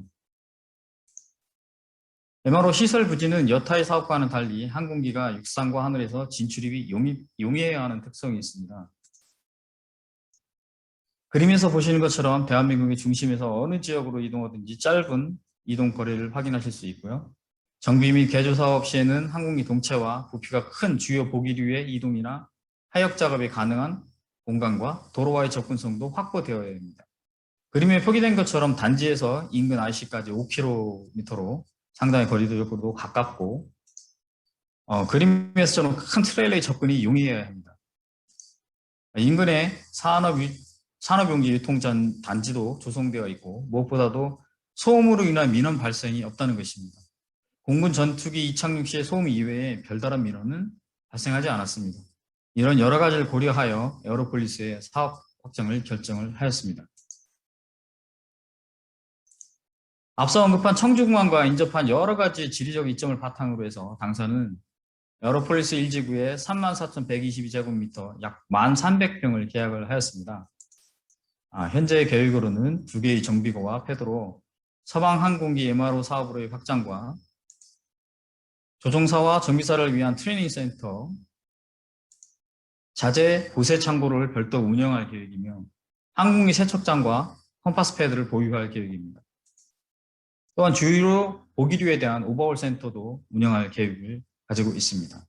MRO 시설 부지는 여타의 사업과는 달리 항공기가 육상과 하늘에서 진출입이 용이해야 하는 특성이 있습니다. 그림에서 보시는 것처럼 대한민국의 중심에서 어느 지역으로 이동하든지 짧은 이동 거리를 확인하실 수 있고요. 정비 및 개조 사업 시에는 항공기 동체와 부피가 큰 주요 보기류의 이동이나 하역 작업이 가능한 공간과 도로와의 접근성도 확보되어야 합니다. 그림에 표기된 것처럼 단지에서 인근 IC까지 5km로 상당히 거리도 가깝고 그림에서처럼 큰 트레일러의 접근이 용이해야 합니다. 인근에 산업용지 유통 단지도 조성되어 있고 무엇보다도 소음으로 인한 민원 발생이 없다는 것입니다. 공군 전투기 이착륙 시의 소음 이외에 별다른 민원은 발생하지 않았습니다. 이런 여러 가지를 고려하여 에어로폴리스의 사업 확장을 결정을 하였습니다. 앞서 언급한 청주공항과 인접한 여러 가지 지리적 이점을 바탕으로 해서 당사는 에어로폴리스 1지구에 34,122제곱미터 약 1,300평을 계약을 하였습니다. 현재 계획으로는 2개의 정비고와 폐도로 서방항공기 MRO 사업으로의 확장과 조종사와 정비사를 위한 트레이닝 센터, 자재 보세 창고를 별도 운영할 계획이며 항공기 세척장과 컴파스 패드를 보유할 계획입니다. 또한 주요 보기류에 대한 오버홀 센터도 운영할 계획을 가지고 있습니다.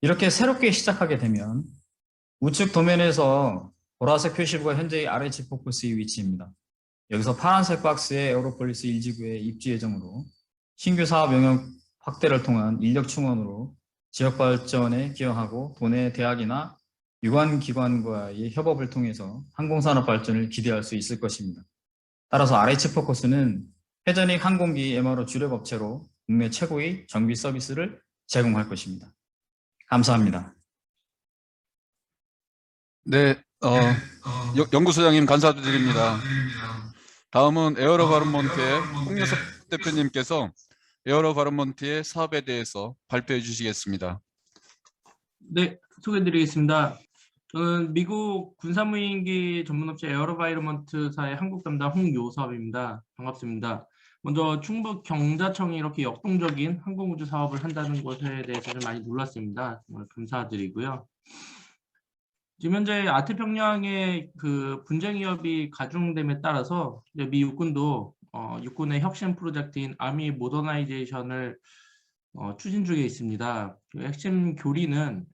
이렇게 새롭게 시작하게 되면 우측 도면에서 보라색 표시부가 현재의 RH 포커스의 위치입니다. 여기서 파란색 박스의 에어로폴리스 1지구의 입주 예정으로 신규 사업 영역 확대를 통한 인력 충원으로 지역 발전에 기여하고 도내 대학이나 유관기관과의 협업을 통해서 항공산업 발전을 기대할 수 있을 것입니다. 따라서 RH 포커스는 회전익 항공기 MRO 주력업체로 국내 최고의 정비 서비스를 제공할 것입니다. 감사합니다. 네, 연구소장님 감사드립니다. 다음은 에어로바로먼트의 홍여섭 대표님께서 에어로바로먼트의 사업에 대해서 발표해 주시겠습니다. 네, 소개해드리겠습니다. 저는 미국 군사무인기 전문업체 에어로바이러먼트사의 한국 담당 홍요섭입니다. 반갑습니다. 먼저 충북 경자청이 이렇게 역동적인 항공우주 사업을 한다는 것에 대해서는 많이 놀랐습니다. 정말 감사드리고요. 지금 현재 아태평양의 그 분쟁 위협이 가중됨에 따라서 이제 미 육군도 육군의 혁신 프로젝트인 아미 모더나이제이션을 추진 중에 있습니다. 그 핵심 교리는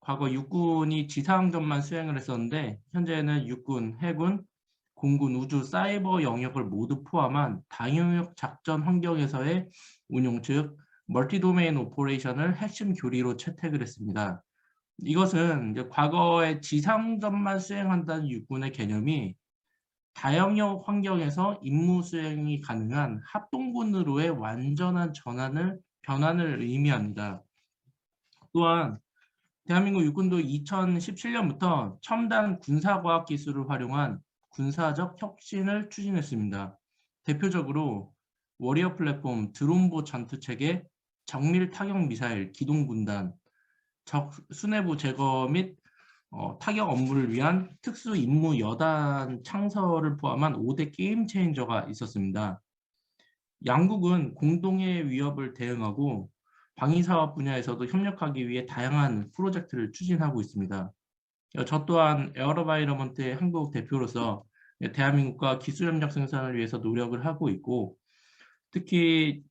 과거 육군이 지상전만 수행을 했었는데 현재는 육군, 해군, 공군, 우주, 사이버 영역을 모두 포함한 다영역 작전 환경에서의 운용, 즉 멀티 도메인 오퍼레이션을 핵심 교리로 채택을 했습니다. 이것은 이제 과거에 지상전만 수행한다는 육군의 개념이 다영역 환경에서 임무 수행이 가능한 합동군으로의 완전한 변환을 의미합니다. 또한 대한민국 육군도 2017년부터 첨단 군사과학 기술을 활용한 군사적 혁신을 추진했습니다. 대표적으로 워리어 플랫폼, 드론보 전투체계, 정밀 타격 미사일, 기동군단, 적 수뇌부 제거 및 타격 업무를 위한 특수 임무 여단 창설을 포함한 5대 게임 체인저가 있었습니다. 양국은 공동의 위협을 대응하고 방위사업 분야에서도 협력하기 위해 다양한 프로젝트를 추진하고 있습니다. 저 또한 에어로바이러먼트의 한국 대표로서 대한민국과 기술협력 생산을 위해서 노력을 하고 있고, 특히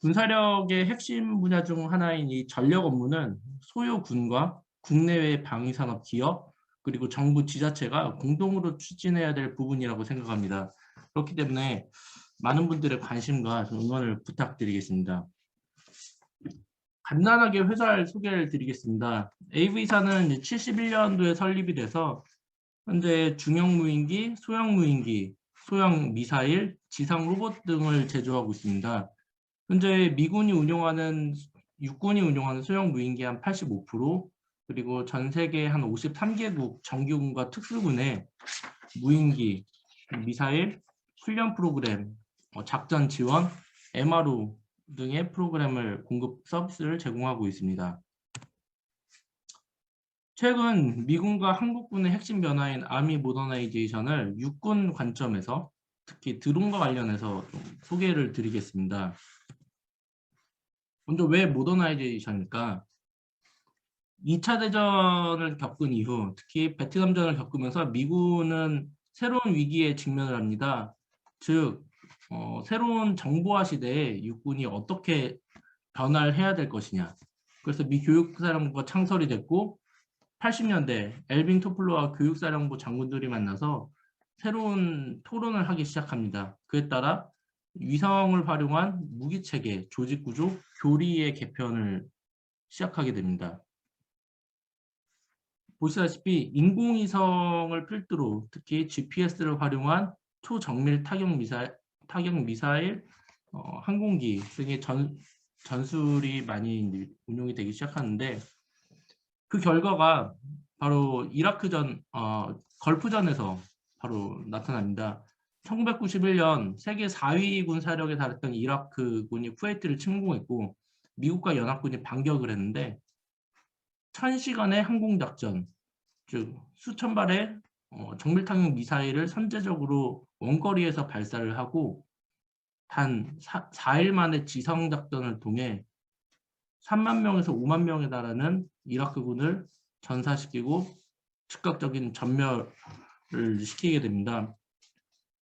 군사력의 핵심 분야 중 하나인 이 전력 업무는 소요군과 국내외 방위산업 기업 그리고 정부 지자체가 공동으로 추진해야 될 부분이라고 생각합니다. 그렇기 때문에 많은 분들의 관심과 응원을 부탁드리겠습니다. 간단하게 회사를 소개를 드리겠습니다. AV사는 71년도에 설립이 돼서 현재 중형 무인기, 소형 무인기, 소형 미사일, 지상 로봇 등을 제조하고 있습니다. 현재 육군이 운용하는 소형 무인기 한 85%, 그리고 전 세계 한 53개국 정규군과 특수군의 무인기, 미사일, 훈련 프로그램, 작전 지원, MRO 등의 프로그램을 공급 서비스를 제공하고 있습니다. 최근 미군과 한국군의 핵심 변화인 아미 모더나이제이션을 육군 관점에서 특히 드론과 관련해서 좀 소개를 드리겠습니다. 먼저 왜 모더나이제이션일까? 2차 대전을 겪은 이후 특히 베트남전을 겪으면서 미군은 새로운 위기에 직면을 합니다. 즉 새로운 정보화 시대에 육군이 어떻게 변화를 해야 될 것이냐. 그래서 미 교육사령부가 창설이 됐고 80년대 엘빈 토플러와 교육사령부 장군들이 만나서 새로운 토론을 하기 시작합니다. 그에 따라 위성을 활용한 무기체계, 조직구조, 교리의 개편을 시작하게 됩니다. 보시다시피 인공위성을 필두로 특히 GPS를 활용한 초정밀 타격 미사일, 항공기 등의 전술이 많이 운용이 되기 시작하는데, 그 결과가 바로 걸프전에서 바로 나타납니다. 1991년 세계 4위 군사력에 달했던 이라크군이 쿠웨이트를 침공했고 미국과 연합군이 반격을 했는데 1000시간의 항공작전, 즉 수천 발의 정밀타격 미사일을 선제적으로 원거리에서 발사를 하고 단 4일 만에 지상작전을 통해 3만 명에서 5만 명에 달하는 이라크군을 전사시키고 즉각적인 전멸을 시키게 됩니다.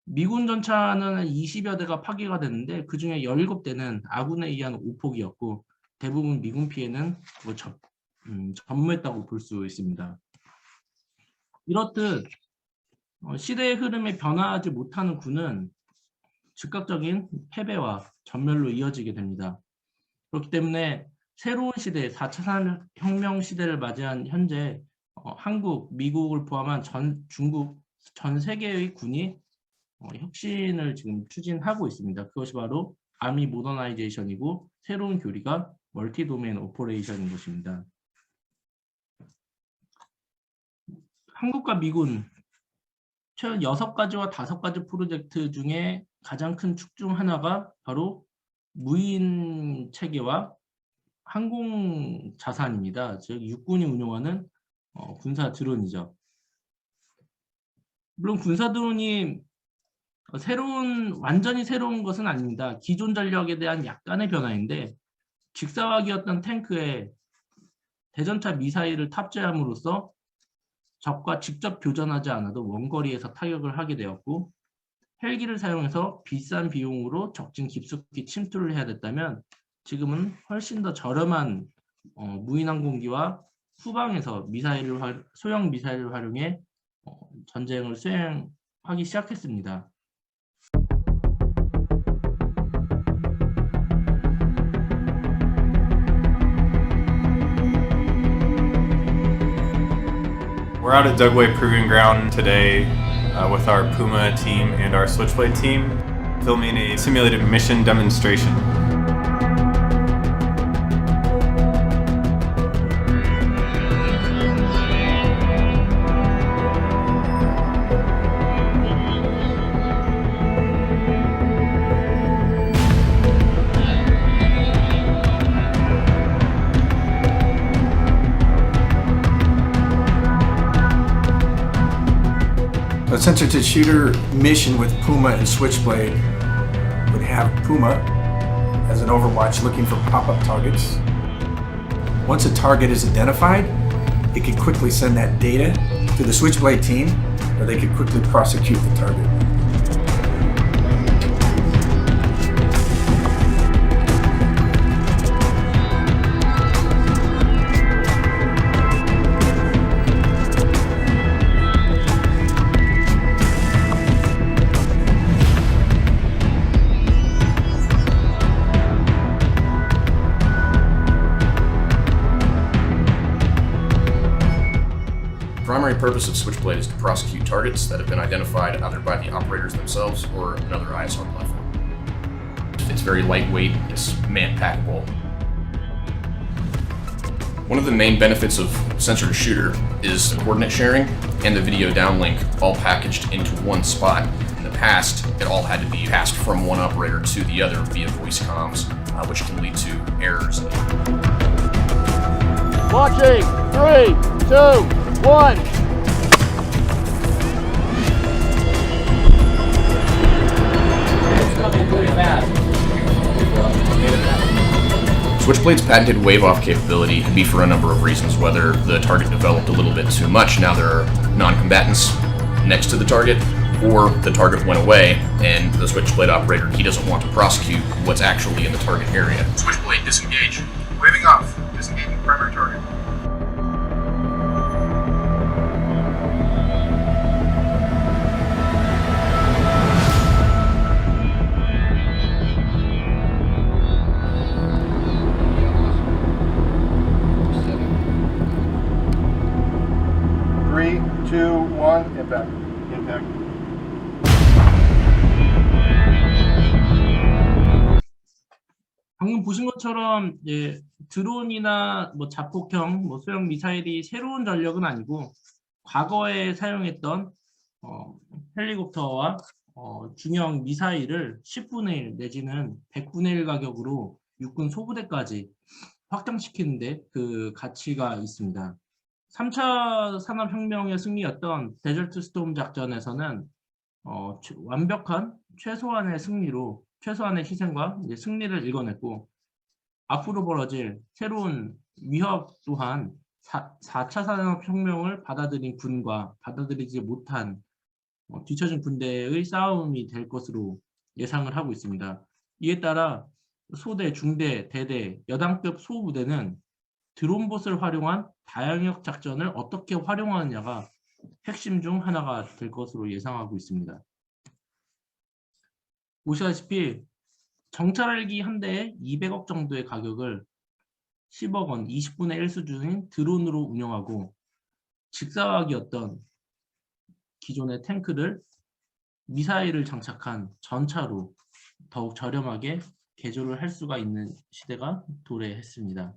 미군 전차는 20여 대가 파괴가 됐는데 그중에 17대는 아군에 의한 오폭이었고 대부분 미군 피해는 전무했다고 볼 수 있습니다. 이렇듯 시대의 흐름에 변화하지 못하는 군은 즉각적인 패배와 전멸로 이어지게 됩니다. 그렇기 때문에 새로운 시대, 4차 산업혁명 시대를 맞이한 현재 한국, 미국을 포함한 전 세계의 군이 혁신을 지금 추진하고 있습니다. 그것이 바로 아미 모더나이제이션이고 새로운 교리가 멀티 도메인 오퍼레이션인 것입니다. 한국과 미군 최근 6가지와 5가지 프로젝트 중에 가장 큰 축 중 하나가 바로 무인 체계와 항공 자산입니다. 즉 육군이 운용하는 군사 드론이죠. 물론 군사 드론이 완전히 새로운 것은 아닙니다. 기존 전력에 대한 약간의 변화인데 직사각이었던 탱크에 대전차 미사일을 탑재함으로써 적과 직접 교전하지 않아도 원거리에서 타격을 하게 되었고, 헬기를 사용해서 비싼 비용으로 적진 깊숙이 침투를 해야 됐다면 지금은 훨씬 더 저렴한 무인항공기와 후방에서 소형 미사일을 활용해 전쟁을 수행하기 시작했습니다. We're out at Dugway Proving Ground today with our Puma team and our Switchblade team, filming a simulated mission demonstration. A sensor-to shooter mission with Puma and Switchblade would have Puma as an overwatch looking for pop-up targets. Once a target is identified, it could quickly send that data to the Switchblade team, where they could quickly prosecute the target. The primary purpose of Switchblade is to prosecute targets that have been identified either by the operators themselves or another ISR platform. It's very lightweight, it's man-packable. One of the main benefits of sensor-to-shooter is coordinate sharing and the video downlink all packaged into one spot. In the past, it all had to be passed from one operator to the other via voice comms, which can lead to errors. Launching! 3, 2, 1. Switchblade's patented wave-off capability could be for a number of reasons, whether the target developed a little bit too much, now there are non-combatants next to the target, or the target went away and the Switchblade operator, he doesn't want to prosecute what's actually in the target area. Switchblade disengage. Waving off. Disengaging primary target. Three, two, one, impact. Impact. 방금 보신 것처럼 드론이나 자폭형 소형 미사일이 새로운 전력은 아니고 과거에 사용했던 헬리콥터와 중형 미사일을 10분의 1 내지는 100분의 1 가격으로 육군 소부대까지 확장시키는데 그 가치가 있습니다. 3차 산업혁명의 승리였던 데저트 스톰 작전에서는 완벽한 최소한의 희생과 승리를 일궈냈고, 앞으로 벌어질 새로운 위협 또한 4차 산업혁명을 받아들인 군과 받아들이지 못한 뒤처진 군대의 싸움이 될 것으로 예상을 하고 있습니다. 이에 따라 소대, 중대, 대대, 여단급 소부대는 드론봇을 활용한 다영역 작전을 어떻게 활용하느냐가 핵심 중 하나가 될 것으로 예상하고 있습니다. 보시다시피 정찰헬기 한 대에 200억 정도의 가격을 10억 원, 20분의 1 수준인 드론으로 운영하고, 직사각이었던 기존의 탱크를 미사일을 장착한 전차로 더욱 저렴하게 개조를 할 수가 있는 시대가 도래했습니다.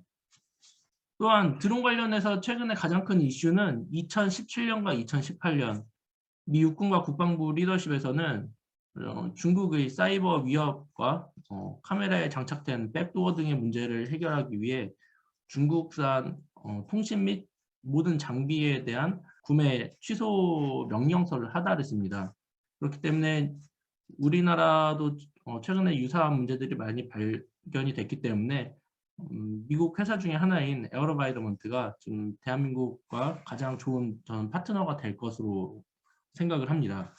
또한 드론 관련해서 최근에 가장 큰 이슈는 2017년과 2018년 미 육군과 국방부 리더십에서는 중국의 사이버 위협과 카메라에 장착된 백도어 등의 문제를 해결하기 위해 중국산 통신 및 모든 장비에 대한 구매 취소 명령서를 하달했습니다. 그렇기 때문에 우리나라도 최근에 유사한 문제들이 많이 발견이 됐기 때문에 미국 회사 중에 하나인 에어로바이러먼트가 지금 대한민국과 가장 좋은 저는 파트너가 될 것으로 생각을 합니다.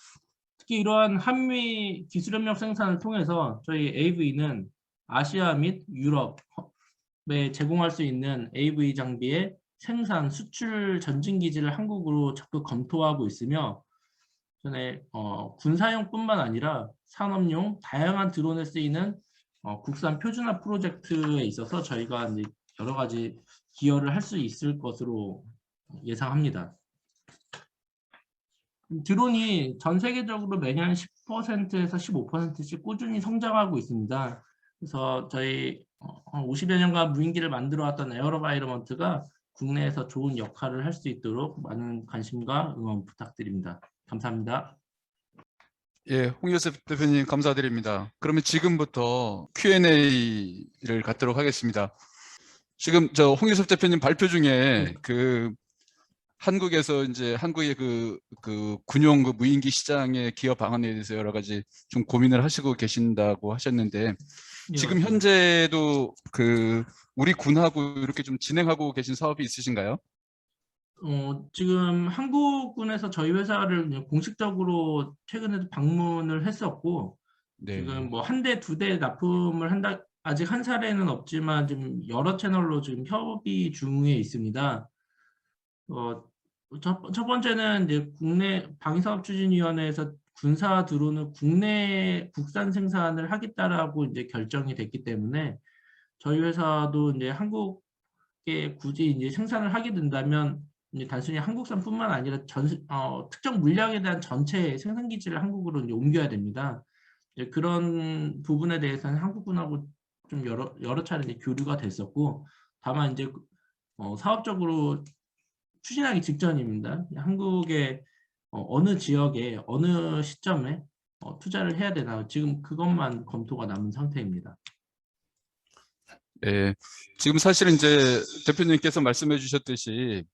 특히 이러한 한미 기술협력 생산을 통해서 저희 AV는 아시아 및 유럽에 제공할 수 있는 AV 장비의 생산, 수출 전진 기지를 한국으로 적극 검토하고 있으며 전에 군사용뿐만 아니라 산업용 다양한 드론에 쓰이는 국산 표준화 프로젝트에 있어서 저희가 이제 여러 가지 기여를 할 수 있을 것으로 예상합니다. 드론이 전 세계적으로 매년 10%에서 15%씩 꾸준히 성장하고 있습니다. 그래서 저희 50여 년간 무인기를 만들어왔던 에어로바이러먼트가 국내에서 좋은 역할을 할 수 있도록 많은 관심과 응원 부탁드립니다. 감사합니다. 예, 홍요셉 대표님 감사드립니다. 그러면 지금부터 Q&A를 갖도록 하겠습니다. 지금 저 홍요셉 대표님 발표 중에 그 한국에서 이제 한국의 그 군용 그 무인기 시장의 기여 방안에 대해서 여러 가지 좀 고민을 하시고 계신다고 하셨는데 지금 현재도 그 우리 군하고 이렇게 좀 진행하고 계신 사업이 있으신가요? 지금 한국군에서 저희 회사를 그냥 공식적으로 최근에도 방문을 했었고 네. 지금 뭐 한 대, 두 대 납품을 한다 아직 한 사례는 없지만 지금 여러 채널로 지금 협의 중에 있습니다. 첫 번째는 이제 국내 방위사업추진위원회에서 군사 드론을 국산 생산을 하겠다라고 이제 결정이 됐기 때문에 저희 회사도 이제 한국에 굳이 이제 생산을 하게 된다면 이제 단순히 한국산뿐만 아니라 특정 물량에 대한 전체 생산 기지를 한국으로 이제 옮겨야 됩니다. 이제 그런 부분에 대해서는 한국군하고 좀 여러 차례 이제 교류가 됐었고, 다만 이제 사업적으로 추진하기 직전입니다. 한국의 어느 지역에 어느 시점에 투자를 해야 되나 지금 그것만 검토가 남은 상태입니다. 네, 지금 사실은 이제 대표님께서 말씀해 주셨듯이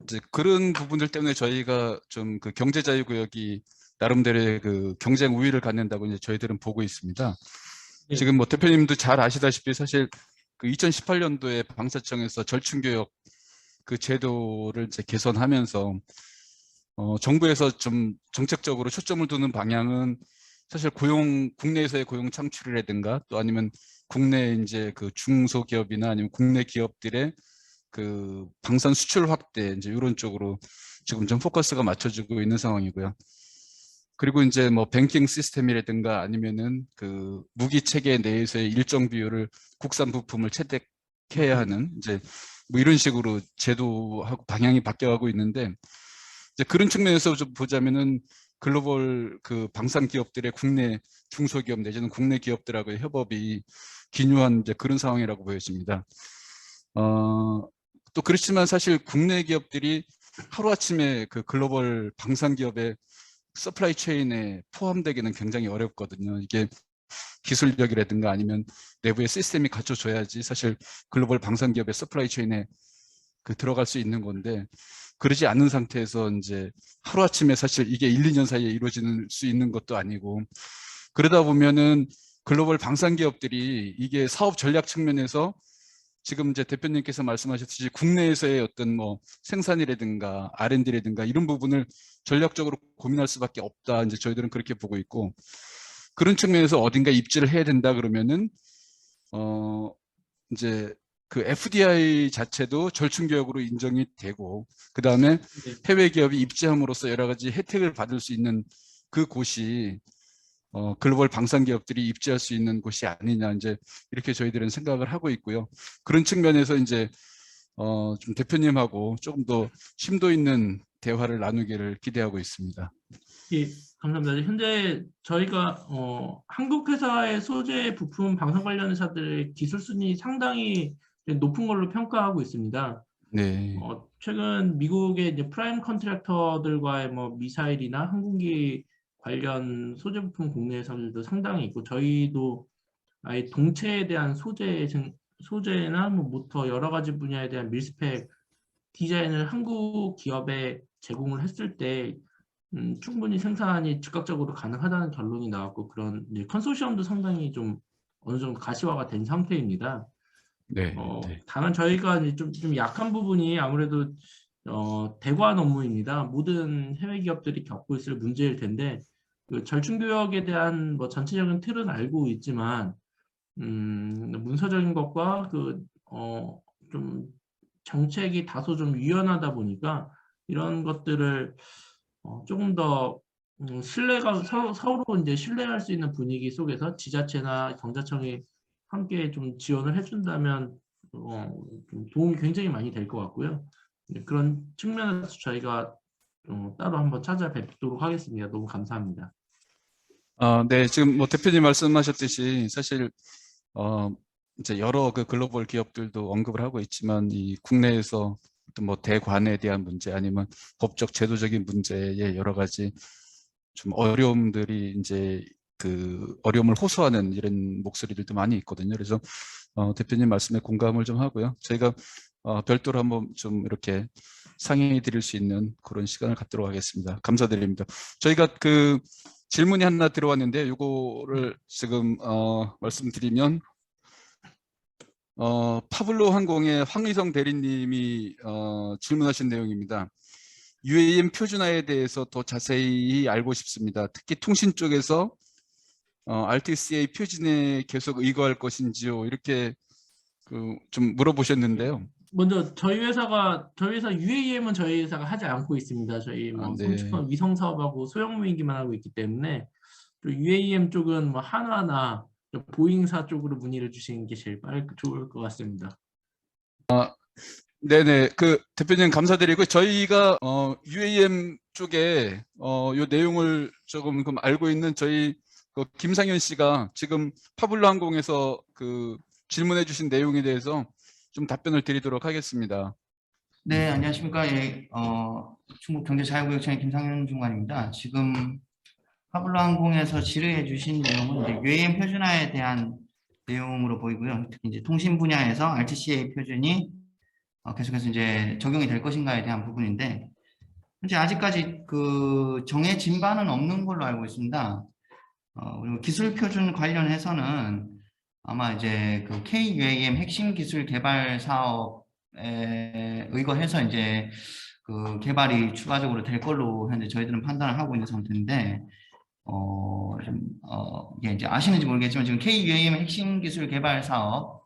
이제 그런 부분들 때문에 저희가 좀 그 경제자유구역이 나름대로의 그 경쟁 우위를 갖는다고 이제 저희들은 보고 있습니다. 네. 지금 뭐 대표님도 잘 아시다시피 사실 그 2018년도에 방사청에서 절충교역 그 제도를 이제 개선하면서 정부에서 좀 정책적으로 초점을 두는 방향은 사실 국내에서의 고용 창출이라든가 또 아니면 국내 이제 그 중소기업이나 아니면 국내 기업들의 그 방산 수출 확대 이제 이런 쪽으로 지금 좀 포커스가 맞춰지고 있는 상황이고요. 그리고 이제 뭐 뱅킹 시스템이라든가 아니면은 그 무기 체계 내에서의 일정 비율을 국산 부품을 채택해야 하는 이제 뭐 이런 식으로 제도하고 방향이 바뀌어가고 있는데 이제 그런 측면에서 좀 보자면은 글로벌 그 방산 기업들의 국내 중소기업 내지는 국내 기업들하고의 협업이 기묘한 이제 그런 상황이라고 보여집니다. 또 그렇지만 사실 국내 기업들이 하루아침에 그 글로벌 방산 기업의 서플라이 체인에 포함되기는 굉장히 어렵거든요. 이게 기술력이라든가 아니면 내부의 시스템이 갖춰져야지 사실 글로벌 방산 기업의 서플라이 체인에 그 들어갈 수 있는 건데 그러지 않은 상태에서 이제 하루아침에 사실 이게 1, 2년 사이에 이루어질 수 있는 것도 아니고 그러다 보면은 글로벌 방산 기업들이 이게 사업 전략 측면에서 지금 이제 대표님께서 말씀하셨듯이 국내에서의 어떤 뭐 생산이라든가 R&D라든가 이런 부분을 전략적으로 고민할 수밖에 없다. 이제 저희들은 그렇게 보고 있고 그런 측면에서 어딘가 입지를 해야 된다 그러면은 이제 그 FDI 자체도 절충교역으로 인정이 되고 그 다음에 해외 기업이 입지함으로써 여러 가지 혜택을 받을 수 있는 그 곳이 글로벌 방산 기업들이 입지할 수 있는 곳이 아니냐 이제 이렇게 저희들은 생각을 하고 있고요. 그런 측면에서 이제 좀 대표님하고 조금 더 심도 있는 대화를 나누기를 기대하고 있습니다. 예, 감사합니다. 현재 저희가 한국 회사의 소재 부품 방산 관련 회사들의 기술 순위 상당히 높은 걸로 평가하고 있습니다. 네. 최근 미국의 이제 프라임 컨트랙터들과의 뭐 미사일이나 항공기 관련 소재 부품 국내 회사들도 상당히 있고 저희도 아예 동체에 대한 소재나 뭐 모터 여러 가지 분야에 대한 밀스펙 디자인을 한국 기업에 제공을 했을 때 충분히 생산이 즉각적으로 가능하다는 결론이 나왔고 그런 이제 컨소시엄도 상당히 좀 어느 정도 가시화가 된 상태입니다. 네. 다만 저희가 이제 좀 약한 부분이 아무래도 대관 업무입니다. 모든 해외 기업들이 겪고 있을 문제일 텐데 그 절충교역에 대한 뭐 전체적인 틀은 알고 있지만 문서적인 것과 좀 정책이 다소 좀 유연하다 보니까 이런 것들을 조금 더 신뢰가 서로 이제 신뢰할 수 있는 분위기 속에서 지자체나 경자청이 함께 좀 지원을 해준다면 좀 도움이 굉장히 많이 될 것 같고요. 그런 측면에서 저희가 따로 한번 찾아뵙도록 하겠습니다. 너무 감사합니다. 네, 지금 뭐 대표님 말씀하셨듯이 사실 이제 여러 그 글로벌 기업들도 언급을 하고 있지만 이 국내에서 어떤 뭐 대관에 대한 문제 아니면 법적 제도적인 문제에 여러 가지 좀 어려움들이 이제 그 어려움을 호소하는 이런 목소리들도 많이 있거든요. 그래서 대표님 말씀에 공감을 좀 하고요. 저희가 별도로 한번 좀 이렇게 상의해 드릴 수 있는 그런 시간을 갖도록 하겠습니다. 감사드립니다. 저희가 그 질문이 하나 들어왔는데 이거를 지금 말씀드리면 파블로 항공의 황의성 대리님이 질문하신 내용입니다. UAM 표준화에 대해서 더 자세히 알고 싶습니다. 특히 통신 쪽에서 RTCA 표준에 계속 의거할 것인지요. 이렇게 좀 물어보셨는데요. 먼저 저희 회사 UAM은 저희 회사가 하지 않고 있습니다. 저희 뭐 네. 성취권 위성 사업하고 소형 무인기만 하고 있기 때문에 또 UAM 쪽은 뭐 한화나 보잉사 쪽으로 문의를 주시는 게 제일 좋을 것 같습니다. 네네, 그 대표님 감사드리고 저희가 UAM 쪽에 요 내용을 조금 알고 있는 저희 그 김상현 씨가 지금 파블로 항공에서 그 질문해주신 내용에 대해서 좀 답변을 드리도록 하겠습니다. 네, 안녕하십니까. 예, 충북경제자유구역청의 김상현 중관입니다. 지금 파블로 항공에서 질의해 주신 내용은 이제 UAM 표준화에 대한 내용으로 보이고요. 특히 이제 통신 분야에서 RTCA 표준이 계속해서 이제 적용이 될 것인가에 대한 부분인데, 현재 아직까지 그 정해진 바는 없는 걸로 알고 있습니다. 그리고 기술 표준 관련해서는 아마 이제 그 KUAM 핵심 기술 개발 사업에 의거해서 이제 그 개발이 추가적으로 될 걸로 현재 저희들은 판단을 하고 있는 상태인데, 이게 이제 아시는지 모르겠지만 지금 KUAM 핵심 기술 개발 사업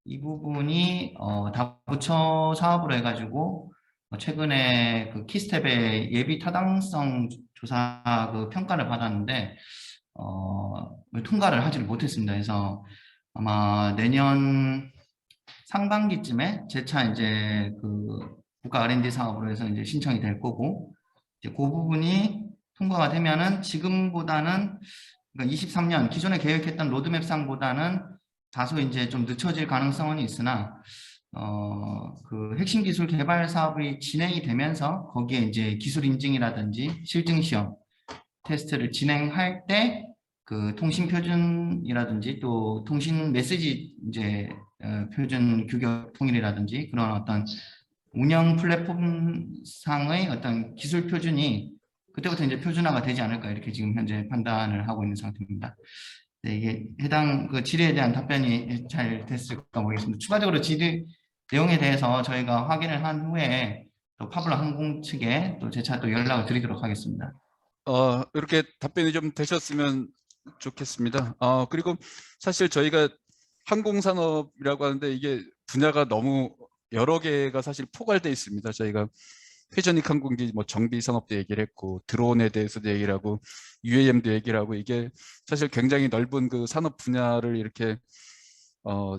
이 부분이 다부처 사업으로 해가지고 최근에 그 키스텝의 예비 타당성 조사 그 평가를 받았는데 통과를 하지를 못했습니다. 그래서 아마 내년 상반기쯤에 재차 이제 그 국가 R&D 사업으로 해서 이제 신청이 될 거고, 이제 그 부분이 통과가 되면은 지금보다는 그러니까 23년 기존에 계획했던 로드맵상보다는 다소 이제 좀 늦춰질 가능성은 있으나 그 핵심 기술 개발 사업이 진행이 되면서 거기에 이제 기술 인증이라든지 실증 시험 테스트를 진행할 때 그 통신 표준이라든지 또 통신 메시지 이제 표준 규격 통일이라든지 그런 어떤 운영 플랫폼상의 어떤 기술 표준이 그때부터 이제 표준화가 되지 않을까 이렇게 지금 현재 판단을 하고 있는 상태입니다. 네, 이게 해당 그 질의에 대한 답변이 잘 됐을까 모르겠습니다. 추가적으로 질의 내용에 대해서 저희가 확인을 한 후에 또 파블로 항공 측에 또 재차 또 연락을 드리도록 하겠습니다. 이렇게 답변이 좀 되셨으면 좋겠습니다. 그리고 사실 저희가 항공산업이라고 하는데 이게 분야가 너무 여러 개가 사실 포괄되어 있습니다. 저희가 회전익 항공기 뭐 정비 산업도 얘기를 했고 드론에 대해서도 얘기를 하고 UAM도 얘기를 하고 이게 사실 굉장히 넓은 그 산업 분야를 이렇게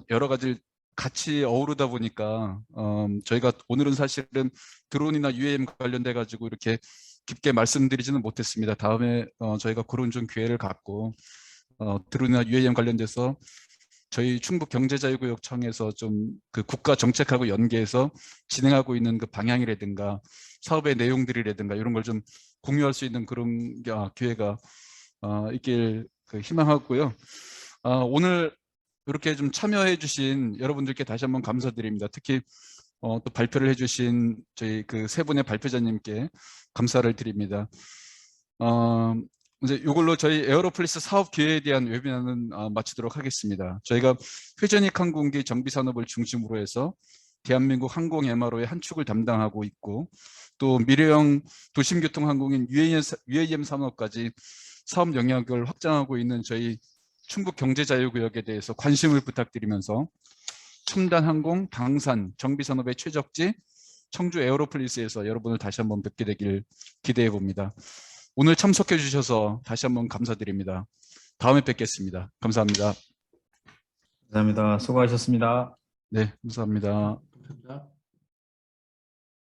여러 가지를 같이 어우르다 보니까 저희가 오늘은 사실은 드론이나 UAM 관련돼 가지고 이렇게 깊게 말씀드리지는 못했습니다. 다음에 저희가 그런 좀 기회를 갖고 드론이나 UAM 관련돼서 저희 충북경제자유구역청에서 좀 그 국가 정책하고 연계해서 진행하고 있는 그 방향이라든가 사업의 내용들이라든가 이런 걸 좀 공유할 수 있는 그런 기회가 있길 희망하고요. 오늘 이렇게 좀 참여해 주신 여러분들께 다시 한번 감사드립니다. 특히 또 발표를 해주신 저희 그 세 분의 발표자님께 감사를 드립니다. 이제 이걸로 저희 에어로폴리스 사업 기회에 대한 웨비나는 마치도록 하겠습니다. 저희가 회전익 항공기 정비 산업을 중심으로 해서 대한민국 항공 MRO의 한 축을 담당하고 있고, 또 미래형 도심교통 항공인 UAM 산업까지 사업 영역을 확장하고 있는 저희 충북 경제자유구역에 대해서 관심을 부탁드리면서 첨단 항공, 방산, 정비 산업의 최적지 청주 에어로폴리스에서 여러분을 다시 한번 뵙게 되길 기대해 봅니다. 오늘 참석해 주셔서 다시 한번 감사드립니다. 다음에 뵙겠습니다. 감사합니다. 감사합니다. 수고하셨습니다. 네, 감사합니다. 감사합니다.